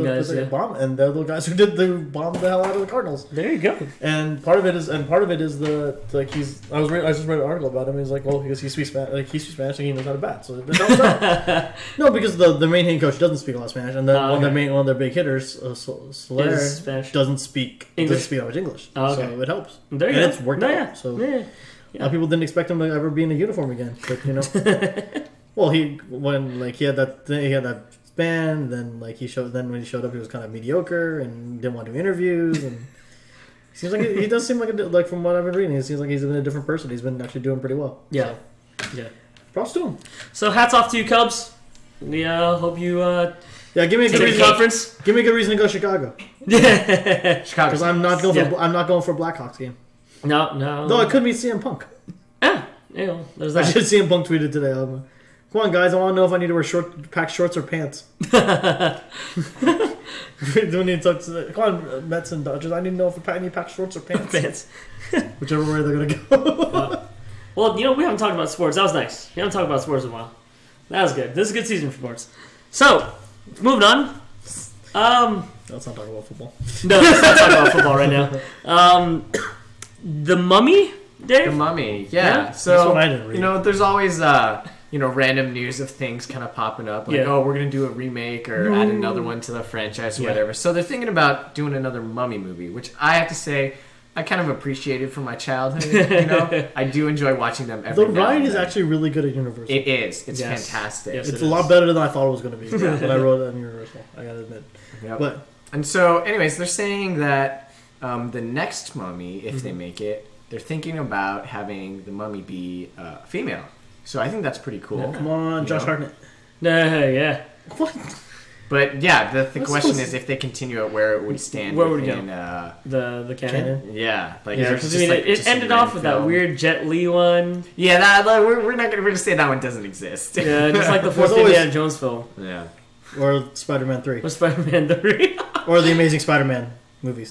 guys, yeah. bomb, and they're the guys who did the bomb the hell out of the Cardinals. There you go. And part of it is the like I just read an article about him. He's like, well, because he speaks Spanish and he knows how to bat. So no, because the main hitting coach doesn't speak a lot of Spanish, and one of their big hitters, Soler, Is Spanish. doesn't speak English? Doesn't speak that much English. Oh, okay. So it helps. There you And go. it's worked No, out. yeah. So Yeah. a lot of people didn't expect him to ever be in a uniform again, but well, he had that span. Then when he showed up, he was kind of mediocre and didn't want to do interviews. And seems like he does seem like from what I've been reading, it seems like he's been a different person. He's been actually doing pretty well. Yeah. So, Yeah. props to him. So hats off to you, Cubs. We hope you Yeah, give me a take good the reason. conference. Give me a good reason to go to Chicago Yeah. Chicago. because I'm not going Yeah. I'm not going for a Blackhawks game. No. Though I could meet CM Punk. Yeah. There's I that. should CM Punk tweeted today. Come on, guys! I want to know if I need to wear packed shorts or pants. Do we need to talk to come on, Mets and Dodgers? I need to know if I need packed shorts or pants. Fans. Whichever way they're gonna go. Well, we haven't talked about sports. That was nice. We haven't talked about sports in a while. That was good. This is a good season for sports. So, moving on. Let's not talk about football. No, let's not talk about football right now. The Mummy, Dave? The Mummy, Yeah? yeah. That's So what I didn't read. there's always random news of things kind of popping up, like Yeah. oh, we're gonna do a remake or add another one to the franchise or Yeah. whatever. So they're thinking about doing another Mummy movie, which I have to say I kind of appreciated from my childhood. I do enjoy watching them every The now ride and is then. actually really good at Universal. It is. It's Yes. fantastic. Yes. It's it a lot is. better than I thought it was going to be when I wrote it on Universal. I gotta admit. Yep. But And so, anyways, they're saying that the next Mummy, if they make it, they're thinking about having the Mummy be female. So I think that's pretty cool. come on, Josh know? Hartnett. Yeah. What? But yeah, the What's question supposed is if they continue it, where it would stand. Where would it within, The canon. Canon? Yeah, like Yeah, there's because just, like, it just a ended random off with that film. weird Jet Li one. Yeah, that like, we're gonna say that one doesn't exist. Yeah, just like the fourth There's always- Indiana Jones film. yeah. Or Spider-Man 3. With Spider-Man 3. Or the Amazing Spider-Man movies.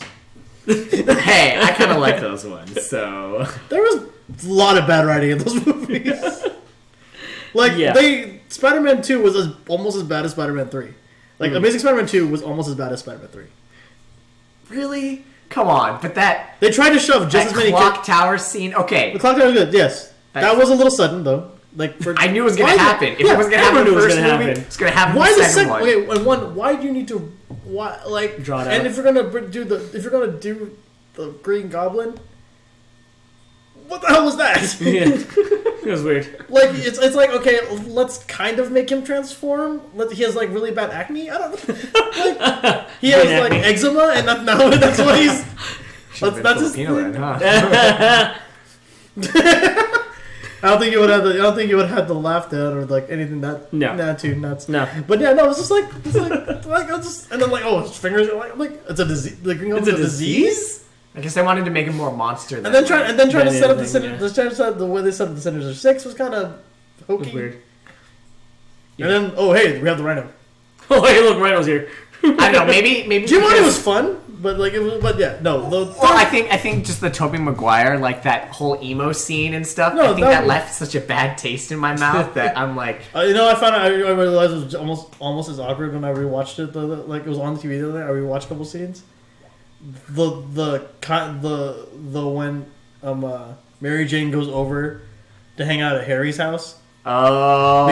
Hey, I kind of like those ones. So There was a lot of bad writing in those movies. Yeah. Spider-Man 2 was almost as bad as Spider-Man 3. Like, Amazing Spider-Man 2 was almost as bad as Spider-Man 3. really, come on, but that They tried to shove just that as many clock tower scene. Okay, The clock tower was good, yes. That was a little sudden, though. Like I knew it was going to happen. If it was going to happen in the first movie, it's going to happen in the second one. Okay, one. Why do you need to? Why like draw it out? And if you're gonna do the Green Goblin, what the hell was that? Yeah, it was weird. Like it's like, okay, let's kind of make him transform. He has like really bad acne. I don't know. Like, he has like eczema, and now that's what he's. That's his thing. Then, huh? I don't think you would have the laugh down or like anything too nuts. No. But yeah, no, it's just like and then like, oh, his fingers are like it's a disease. Like, it's a disease. I guess I wanted to make him more monster. And then trying to set up the Anything, Sinister, the way they set up the Sinister Six was kind of It was hokey. weird. And then, oh hey, we have the Rhino. Oh hey, look, Rhino's here. I don't know. Maybe Giamatti was fun, but like it was. But yeah, no. Well, I think just the Tobey Maguire, like that whole emo scene and stuff. No, I think that was- left such a bad taste in my mouth that I'm like, I found out. I realized it was almost as awkward when I rewatched it. Like it was on the TV the other day. I rewatched a couple scenes. The when Mary Jane goes over to hang out at Harry's house oh,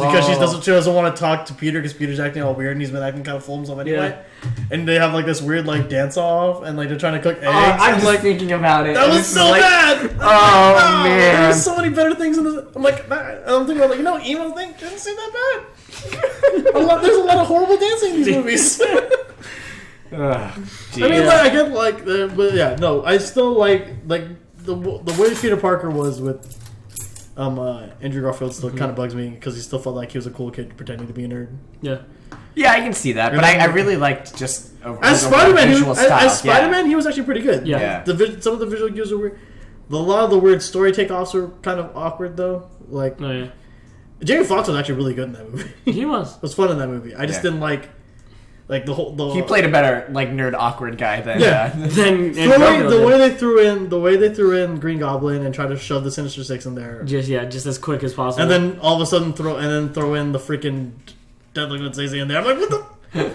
because she doesn't want to talk to Peter because Peter's acting all weird and he's been acting kind of full himself anyway. And they have like this weird like dance off and like they're trying to cook eggs. I'm and, just like thinking about it. that and was this is so like, bad. Oh, man. There's so many better things in this. I'm like, I'm thinking about like emo thing didn't seem that bad. There's a lot of horrible dancing in these movies. I mean, like, I get like, but yeah, no, I still like the way Peter Parker was with Andrew Garfield still kind of bugs me because he still felt like he was a cool kid pretending to be a nerd. Yeah. Yeah, I can see that, but I really liked just As Spider-Man, visual style. he was actually pretty good. Yeah. Some of the visual cues were weird. A lot of the weird story takeoffs were kind of awkward though. Like Oh yeah. Jamie Foxx was actually really good in that movie. He was. It was fun in that movie. I just didn't like the whole. He played a better like nerd awkward guy than Then the way they threw in Green Goblin and tried to shove the Sinister Six in there, just as quick as possible. and then all of a sudden throw in the freaking Deadly Zazie in there. I'm like, what the?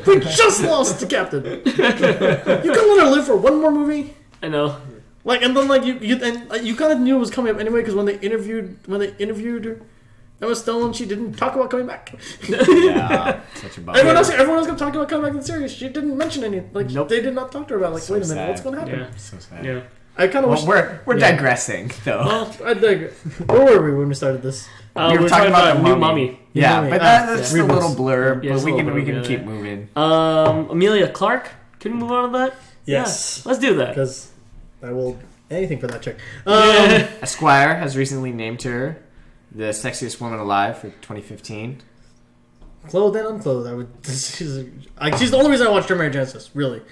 We just lost the captain. You can let her live for one more movie. I know. Like, and then like you kind of knew it was coming up anyway because when they interviewed her, Emma Stone, she didn't talk about coming back. yeah, such a bummer. Everyone else kept talking about coming back in the series. She didn't mention anything. Like, Nope. they did not talk to her about like, So wait a minute, sad. what's going to happen? Yeah. So sad. Yeah. I kind of wish. Well, we're digressing though. Well, I dig. Where were we when we started this? We were talking about the new mummy. Yeah, Mummy. but that's Yeah. a little blurb. Yeah, But it's we a can little we can blurb, keep yeah. moving. Amelia Clark. Can we move on to that? Yes. Yeah, let's do that. Because I will anything for that chick. Esquire has recently named her the sexiest woman alive for 2015. Clothed and unclothed, I would. She's the only reason I watched Terminator Genesis. Really.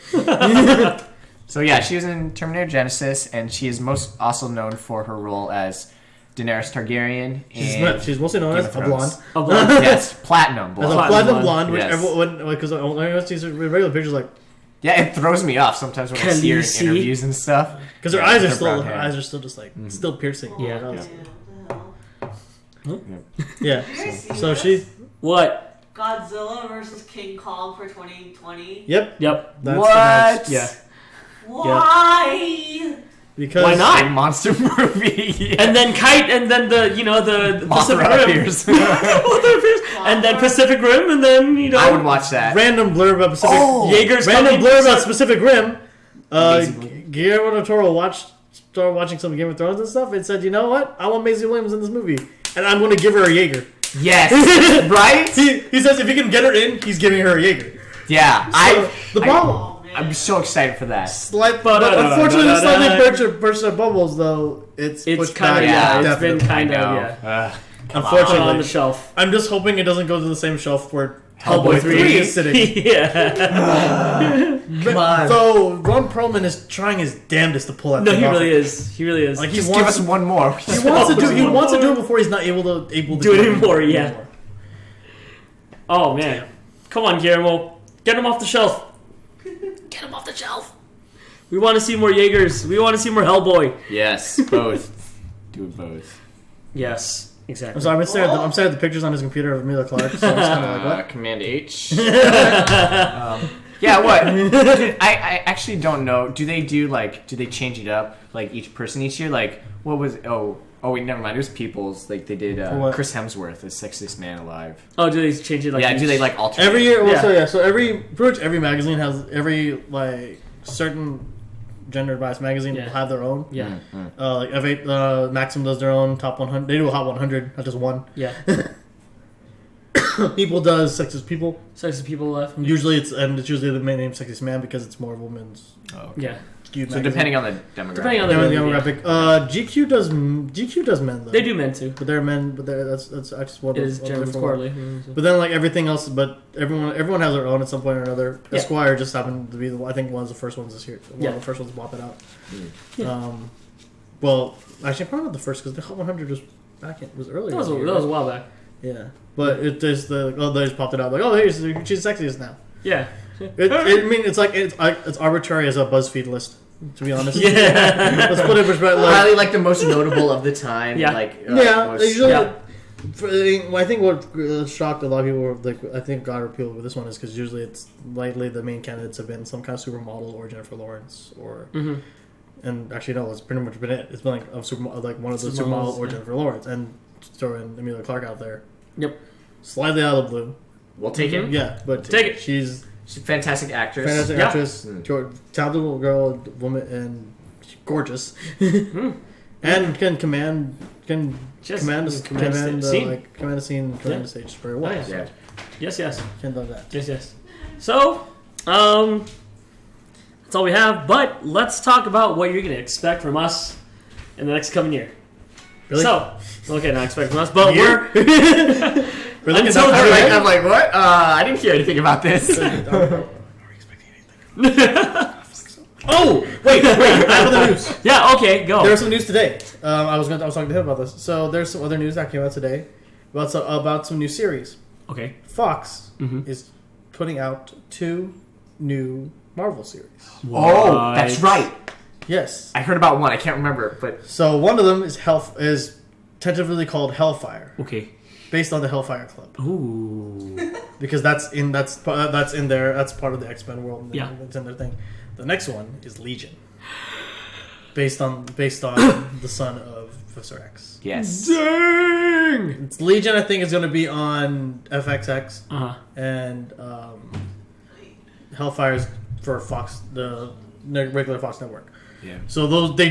So yeah, she was in Terminator Genesis, and she is most also known for her role as Daenerys Targaryen. She's mostly known Game as of a Thrones. blonde. Yes, platinum As blonde. a platinum blonde, which Yes. everyone because I see regular pictures like Yeah, it throws me off sometimes when I Can see her you in Mm-hmm. see? interviews and stuff. because her Yeah, eyes are her still brown hair. just like still piercing. Yeah. Yeah. Have you guys seen So this? she. What? Godzilla versus King Kong for 2020. Yep. Yep. That's What? Yeah. Why? Because Why not? A monster movie. And then Kite, and then the Pacific Mothra Rim. appears. Mothra appears. And then Pacific Rim, and then I would watch that. Random blurb about Pacific. Jaeger's Random coming. blurb about Pacific Rim. Amazing movie. Guillermo del Toro started watching some Game of Thrones and stuff, and said, "You know what? I want Maisie Williams in this movie, and I'm going to give her a Jaeger." Yes, right? He says if he can get her in, he's giving her a Jaeger. Yeah, The problem. Oh, man. I'm so excited for that. But unfortunately, the slightly burst of bubbles, though, it's pushed kind of back, it's been definitely. kind I of know. yeah. Unfortunately, On the shelf. I'm just hoping it doesn't go to the same shelf where Hellboy 3 is sitting. Yeah. Come on. So Ron Perlman is trying his damnedest to pull that. No, thing he off. really is. He really is. Like, he Just give wants us one more. He wants to do it before he's not able to Do it anymore, yeah. Oh man, come on, Guillermo, get him off the shelf. Get him off the shelf. We want to see more Jaegers. We want to see more Hellboy. Yes, both. Do both. Yes, exactly. I'm sorry, I'm staring at the pictures on his computer of Emilia Clarke. So I'm just kind of like, what? Command H. Yeah, what? I actually don't know. Do they change it up like each person each year? Like what was Oh wait, never mind. It was People's. Like they did For what? Chris Hemsworth as sexiest man alive. Oh, do they change it? Like Yeah, do they like alternate? Every year, well, Yeah. so every pretty much every magazine has every like certain gender biased magazine Yeah. will have their own. Yeah, Like F8, Maxim does their own top 100. They do a hot 100, not just one. yeah. People does sexist people. Sexist people left. Usually it's usually the main name sexist man because it's more women's Oh, okay. Yeah, skewed. So magazine. depending on the demographic. Depending on Demographic. GQ does men though. they do men too. but they're men. But that's actually what It is what German different one. quarterly. But then like everything else, but everyone has their own at some point or another. Yeah. Esquire just happened to be I think one of the first ones this year. One Yeah. of the first ones to pop it out. Yeah. Well, actually, probably not the first because the Hot 100 was earlier. That was this year, a right? while back. Yeah, but it just they just popped it out like, oh, hey, she's the sexiest now. Yeah. I mean, it's arbitrary as a BuzzFeed list, to be honest. Yeah. Let's put it in perspective. Probably like the most notable of the time. Yeah. Like Yeah, most- usually. Yeah. I think what shocked a lot of people were like, I think got appealed with this one is because usually it's lately the main candidates have been some kind of supermodel or Jennifer Lawrence or, Mm-hmm. and actually no, it's pretty much been it. It's been like like one of the Supermodels, supermodel or yeah. Jennifer Lawrence and throwing Emilia Clarke out there. Yep. Slightly out of the blue. We'll take it. Yeah, but Take it. She's She's a fantastic actress. fantastic Yeah. actress, Mm. talented little girl, woman, and she's gorgeous, and can command Just command the scene. command a scene, command Yeah. a stage very well. Oh, yeah. Yeah. Yes, yes. Can do that. Yes. So, that's all we have. But let's talk about what you're going to expect from us in the next coming year. Really? So, okay, not expect from us, but Year? we're Really? Until Enough then, already? I'm like, what? I didn't hear anything about this. Oh, wait! I have other news. yeah. Okay, go. There was some news today. I was talking to him about this. So there's some other news that came out today about some new series. Okay. Fox Mhm. is putting out 2 new Marvel series. Oh, that's right. Yes. I heard about one. I can't remember, but So one of them is tentatively called Hellfire, Okay. based on the Hellfire Club, Ooh. because that's part of the X-Men world. And Yeah. it's in their thing. The next one is Legion, based on the son of Professor X. yes. Dang. It's Legion, I think, is going to be on FXX, Uh-huh. and Hellfire's for Fox, the regular Fox network. Yeah. So they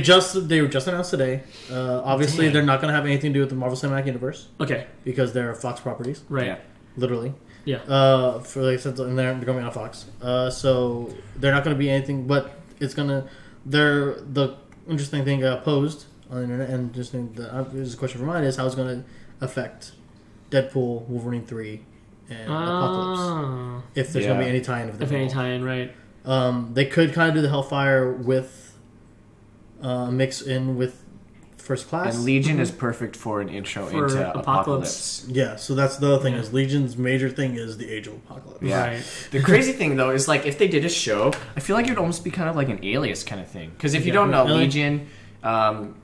were just announced today. Obviously, Damn. they're not going to have anything to do with the Marvel Cinematic Universe Okay. because they're Fox properties, Right. Yeah. literally. Yeah. For like since and they're going on Fox. So they're not going to be anything, but it's gonna. The interesting thing posed on the internet, and just there's a question for mine is how it's going to affect Deadpool, Wolverine 3, and Apocalypse. Ah. If there's going to Yeah. be any tie-in of them. If any tie-in, right. They could kind of do the Hellfire with mix in with First Class. And Legion is perfect for an intro For into Apocalypse. Apocalypse. Yeah, so that's the other thing Yeah. is Legion's major thing is the Age of Apocalypse. Yeah. Right. The crazy thing though is like if they did a show, I feel like it would almost be kind of like an Alias kind of thing. Because if you Yeah, don't know, really? Legion,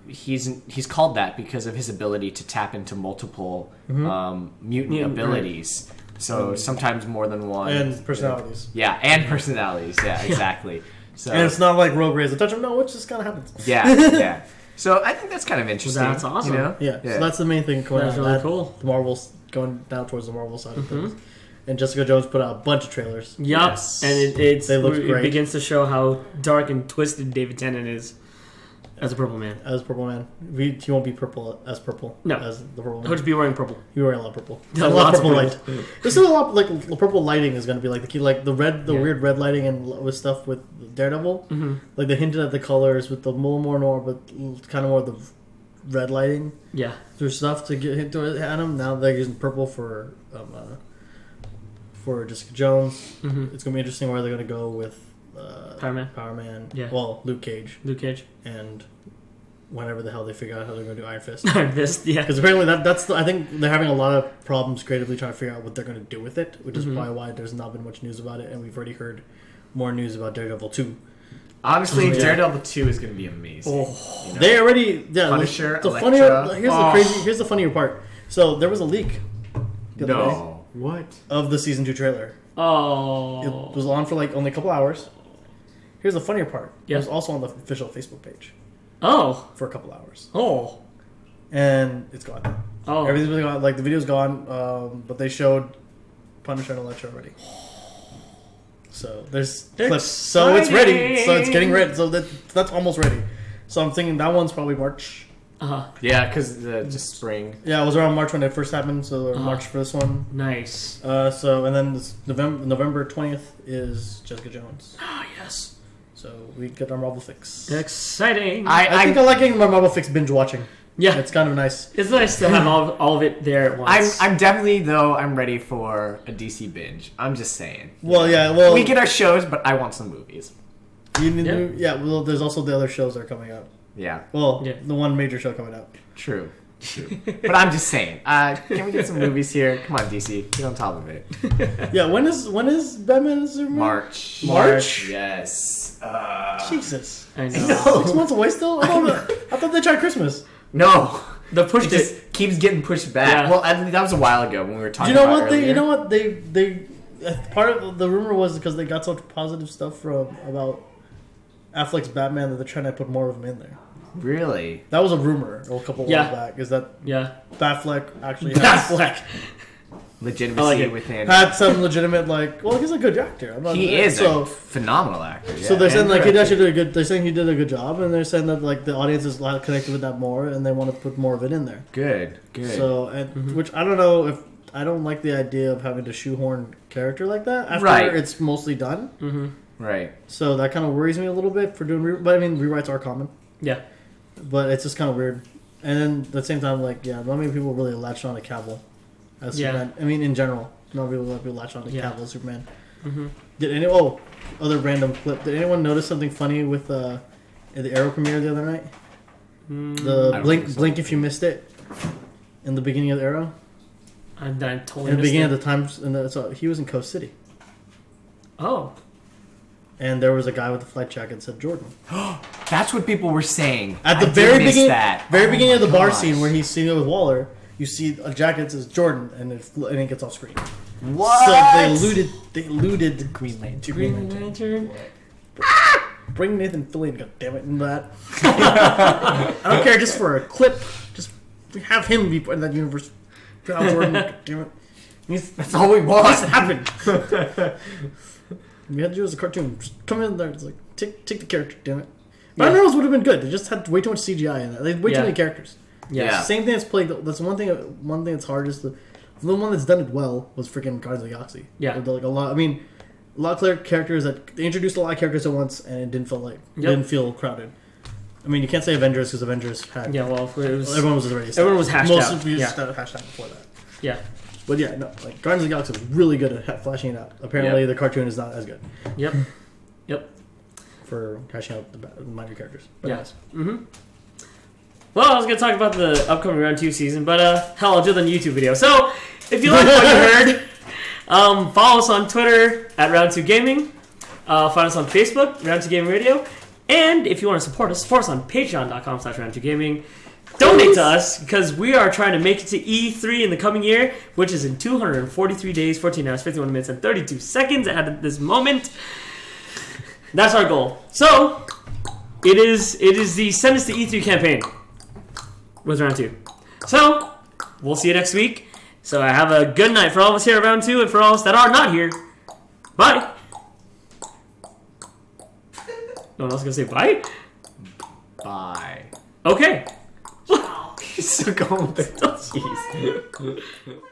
he's called that because of his ability to tap into multiple mutant Mutant, abilities. So sometimes more than one. And personalities. Yeah, and personalities. Yeah, exactly. So And it's not like Rogue Rays to touch him. No, it just kind of happens. yeah, yeah. So I think that's kind of interesting. That's awesome. You know? Yeah, so that's the main thing going That's on. really That- cool. The Marvel's going down towards the Marvel side of things. And Jessica Jones put out a bunch of trailers. Yup. Yes. And They look it great. begins to show how dark and twisted David Tennant is as a Purple Man. As Purple Man. He won't be purple as purple. No. As the Purple He'll Man. just be wearing purple. He wearing a lot of purple. Yeah, a lot lots of of purple purple. light. There's still a lot, like, the purple lighting is going to be like the key. Like, the weird red lighting and with stuff with Daredevil. Mm-hmm. Like, they hinted at the colors with the more noir, but kind of more the red lighting Yeah. through stuff to get hit at him. Now they're using purple for Jessica Jones. Mm-hmm. It's gonna be interesting where they're gonna go with Power Man. Yeah. Well, Luke Cage, Luke Cage. and whenever the hell they figure out how they're gonna do Iron Fist. Iron Fist. Yeah. Because apparently I think they're having a lot of problems creatively trying to figure out what they're gonna do with it, which is Mhm. probably why there's not been much news about it, and we've already heard more news about Daredevil 2. Honestly, Oh, yeah. Daredevil 2 is going to be amazing. Oh. You know? They already Punisher, the Elektra. funnier here's the funnier part. So there was a leak the other day No. What? of the season 2 trailer. Oh. It was on for like only a couple hours. Here's the funnier part. Yeah. It was also on the official Facebook page Oh. for a couple hours. Oh. and it's gone. Oh, Everything's been gone. Like the video's gone, but they showed Punisher and Elektra already. So there's clips. So it's ready. So it's getting ready. So that's almost ready. So I'm thinking that one's probably March. Yeah, because just spring. Yeah, it was around March when it first happened. So March for this one. Nice. So and then this November 20th is Jessica Jones. Ah, yes. So we get our Marvel fix. Exciting. I think I like getting my Marvel fix binge watching. Yeah, It's kind of nice. it's nice to have all of it there at once. I'm definitely though. I'm ready for a DC binge. I'm just saying. Well, yeah. Well, We get our shows, but I want some movies. you need well, there's also the other shows that are coming out. Yeah, Well, Yeah. the one major show coming out. true. But I'm just saying. Can we get some movies here? Come on, DC, get on top of it. Yeah. When is Batman and Superman? March. March? Yes. Jesus. I know. 6 months away still? I thought they tried Christmas. No. The push It just keeps getting pushed back. Yeah. Well, I mean, that was a while ago when we were talking. You know about what? earlier. You know what? They part of the rumor was because they got such positive stuff about Affleck's Batman that they're trying to put more of him in there. Really? That was a rumor a couple of Yeah. while back. Is that Yeah. Batfleck actually Batfleck. Legitimacy I like it. within. had some legitimate he's a good actor. I'm not, He is so. a phenomenal actor. So yeah. they're saying And like he director. actually did a good. They're saying he did a good job, and they're saying that like the audience is connected with that more, and they want to put more of it in there. Good. So, which I don't know if I don't like the idea of having to shoehorn character like that after Right. it's mostly done. Right. So that kind of worries me a little bit for doing. But I mean, rewrites are common, Yeah. but it's just kind of weird. And then at the same time, like not many people really latch on to Cavill as Yeah. Superman. I mean, in general, not really people latch on to Yeah. Cavill as Superman. Mm-hmm. Did other random clip? Did anyone notice something funny with at the Arrow premiere the other night? The I don't blink think so. blink if you missed it in the beginning of the Arrow. I totally In the missed beginning it. of the times, so he was in Coast City, Oh. and there was a guy with a flight jacket that said Jordan. That's what people were saying. At the I did very miss beginning, that. very Oh beginning of my the bar gosh. scene where he's sitting with Waller, you see a jacket that says Jordan, and it gets off screen. What? So they alluded Green Lantern. to Green Green Lantern. Lantern. Bring Nathan Fillion, God damn it, in that. I don't care, just for a clip. Just have him be in that universe. Hal Jordan, God damn it. That's all we want. What's happened? We had to do it as a cartoon. Just come in there. It's like take the character. Damn it. Batman Reynolds would have been good. They just had way too much CGI in it. They had way too Yeah. many characters. Yeah. Same thing that's played. That's one thing. One thing that's hard is the one that's done it well was freaking Guardians of the Galaxy. Yeah. With, like a lot. I mean, a lot of clear characters that they introduced a lot of characters at once, and it didn't feel crowded. I mean, you can't say Avengers because Avengers had Yeah, well, it was... everyone was already Everyone was hashed most out. of you Yeah. started hashed out before that. Yeah. But yeah, no, like Guardians of the Galaxy was really good at flashing it out. Apparently, the cartoon is not as good Yep. Yep. for hashing out the minor characters. But Yeah. anyways. Mm-hmm. Well, I was going to talk about the upcoming Round 2 season, but hell, I'll do it on the YouTube video. So, if you like what you heard, follow us on Twitter at Round 2 Gaming. Find us on Facebook, Round 2 Gaming Radio. And if you want to support us on patreon.com/Round2Gaming. Donate to us, because we are trying to make it to E3 in the coming year, which is in 243 days, 14 hours, 51 minutes, and 32 seconds at this moment. That's our goal. So, it is the Send Us to E3 campaign with Round 2. So, we'll see you next week. So, have a good night for all of us here at Round 2, and for all of us that are not here. Bye. No one else going to say bye? Bye. Okay. Still going with the jeez.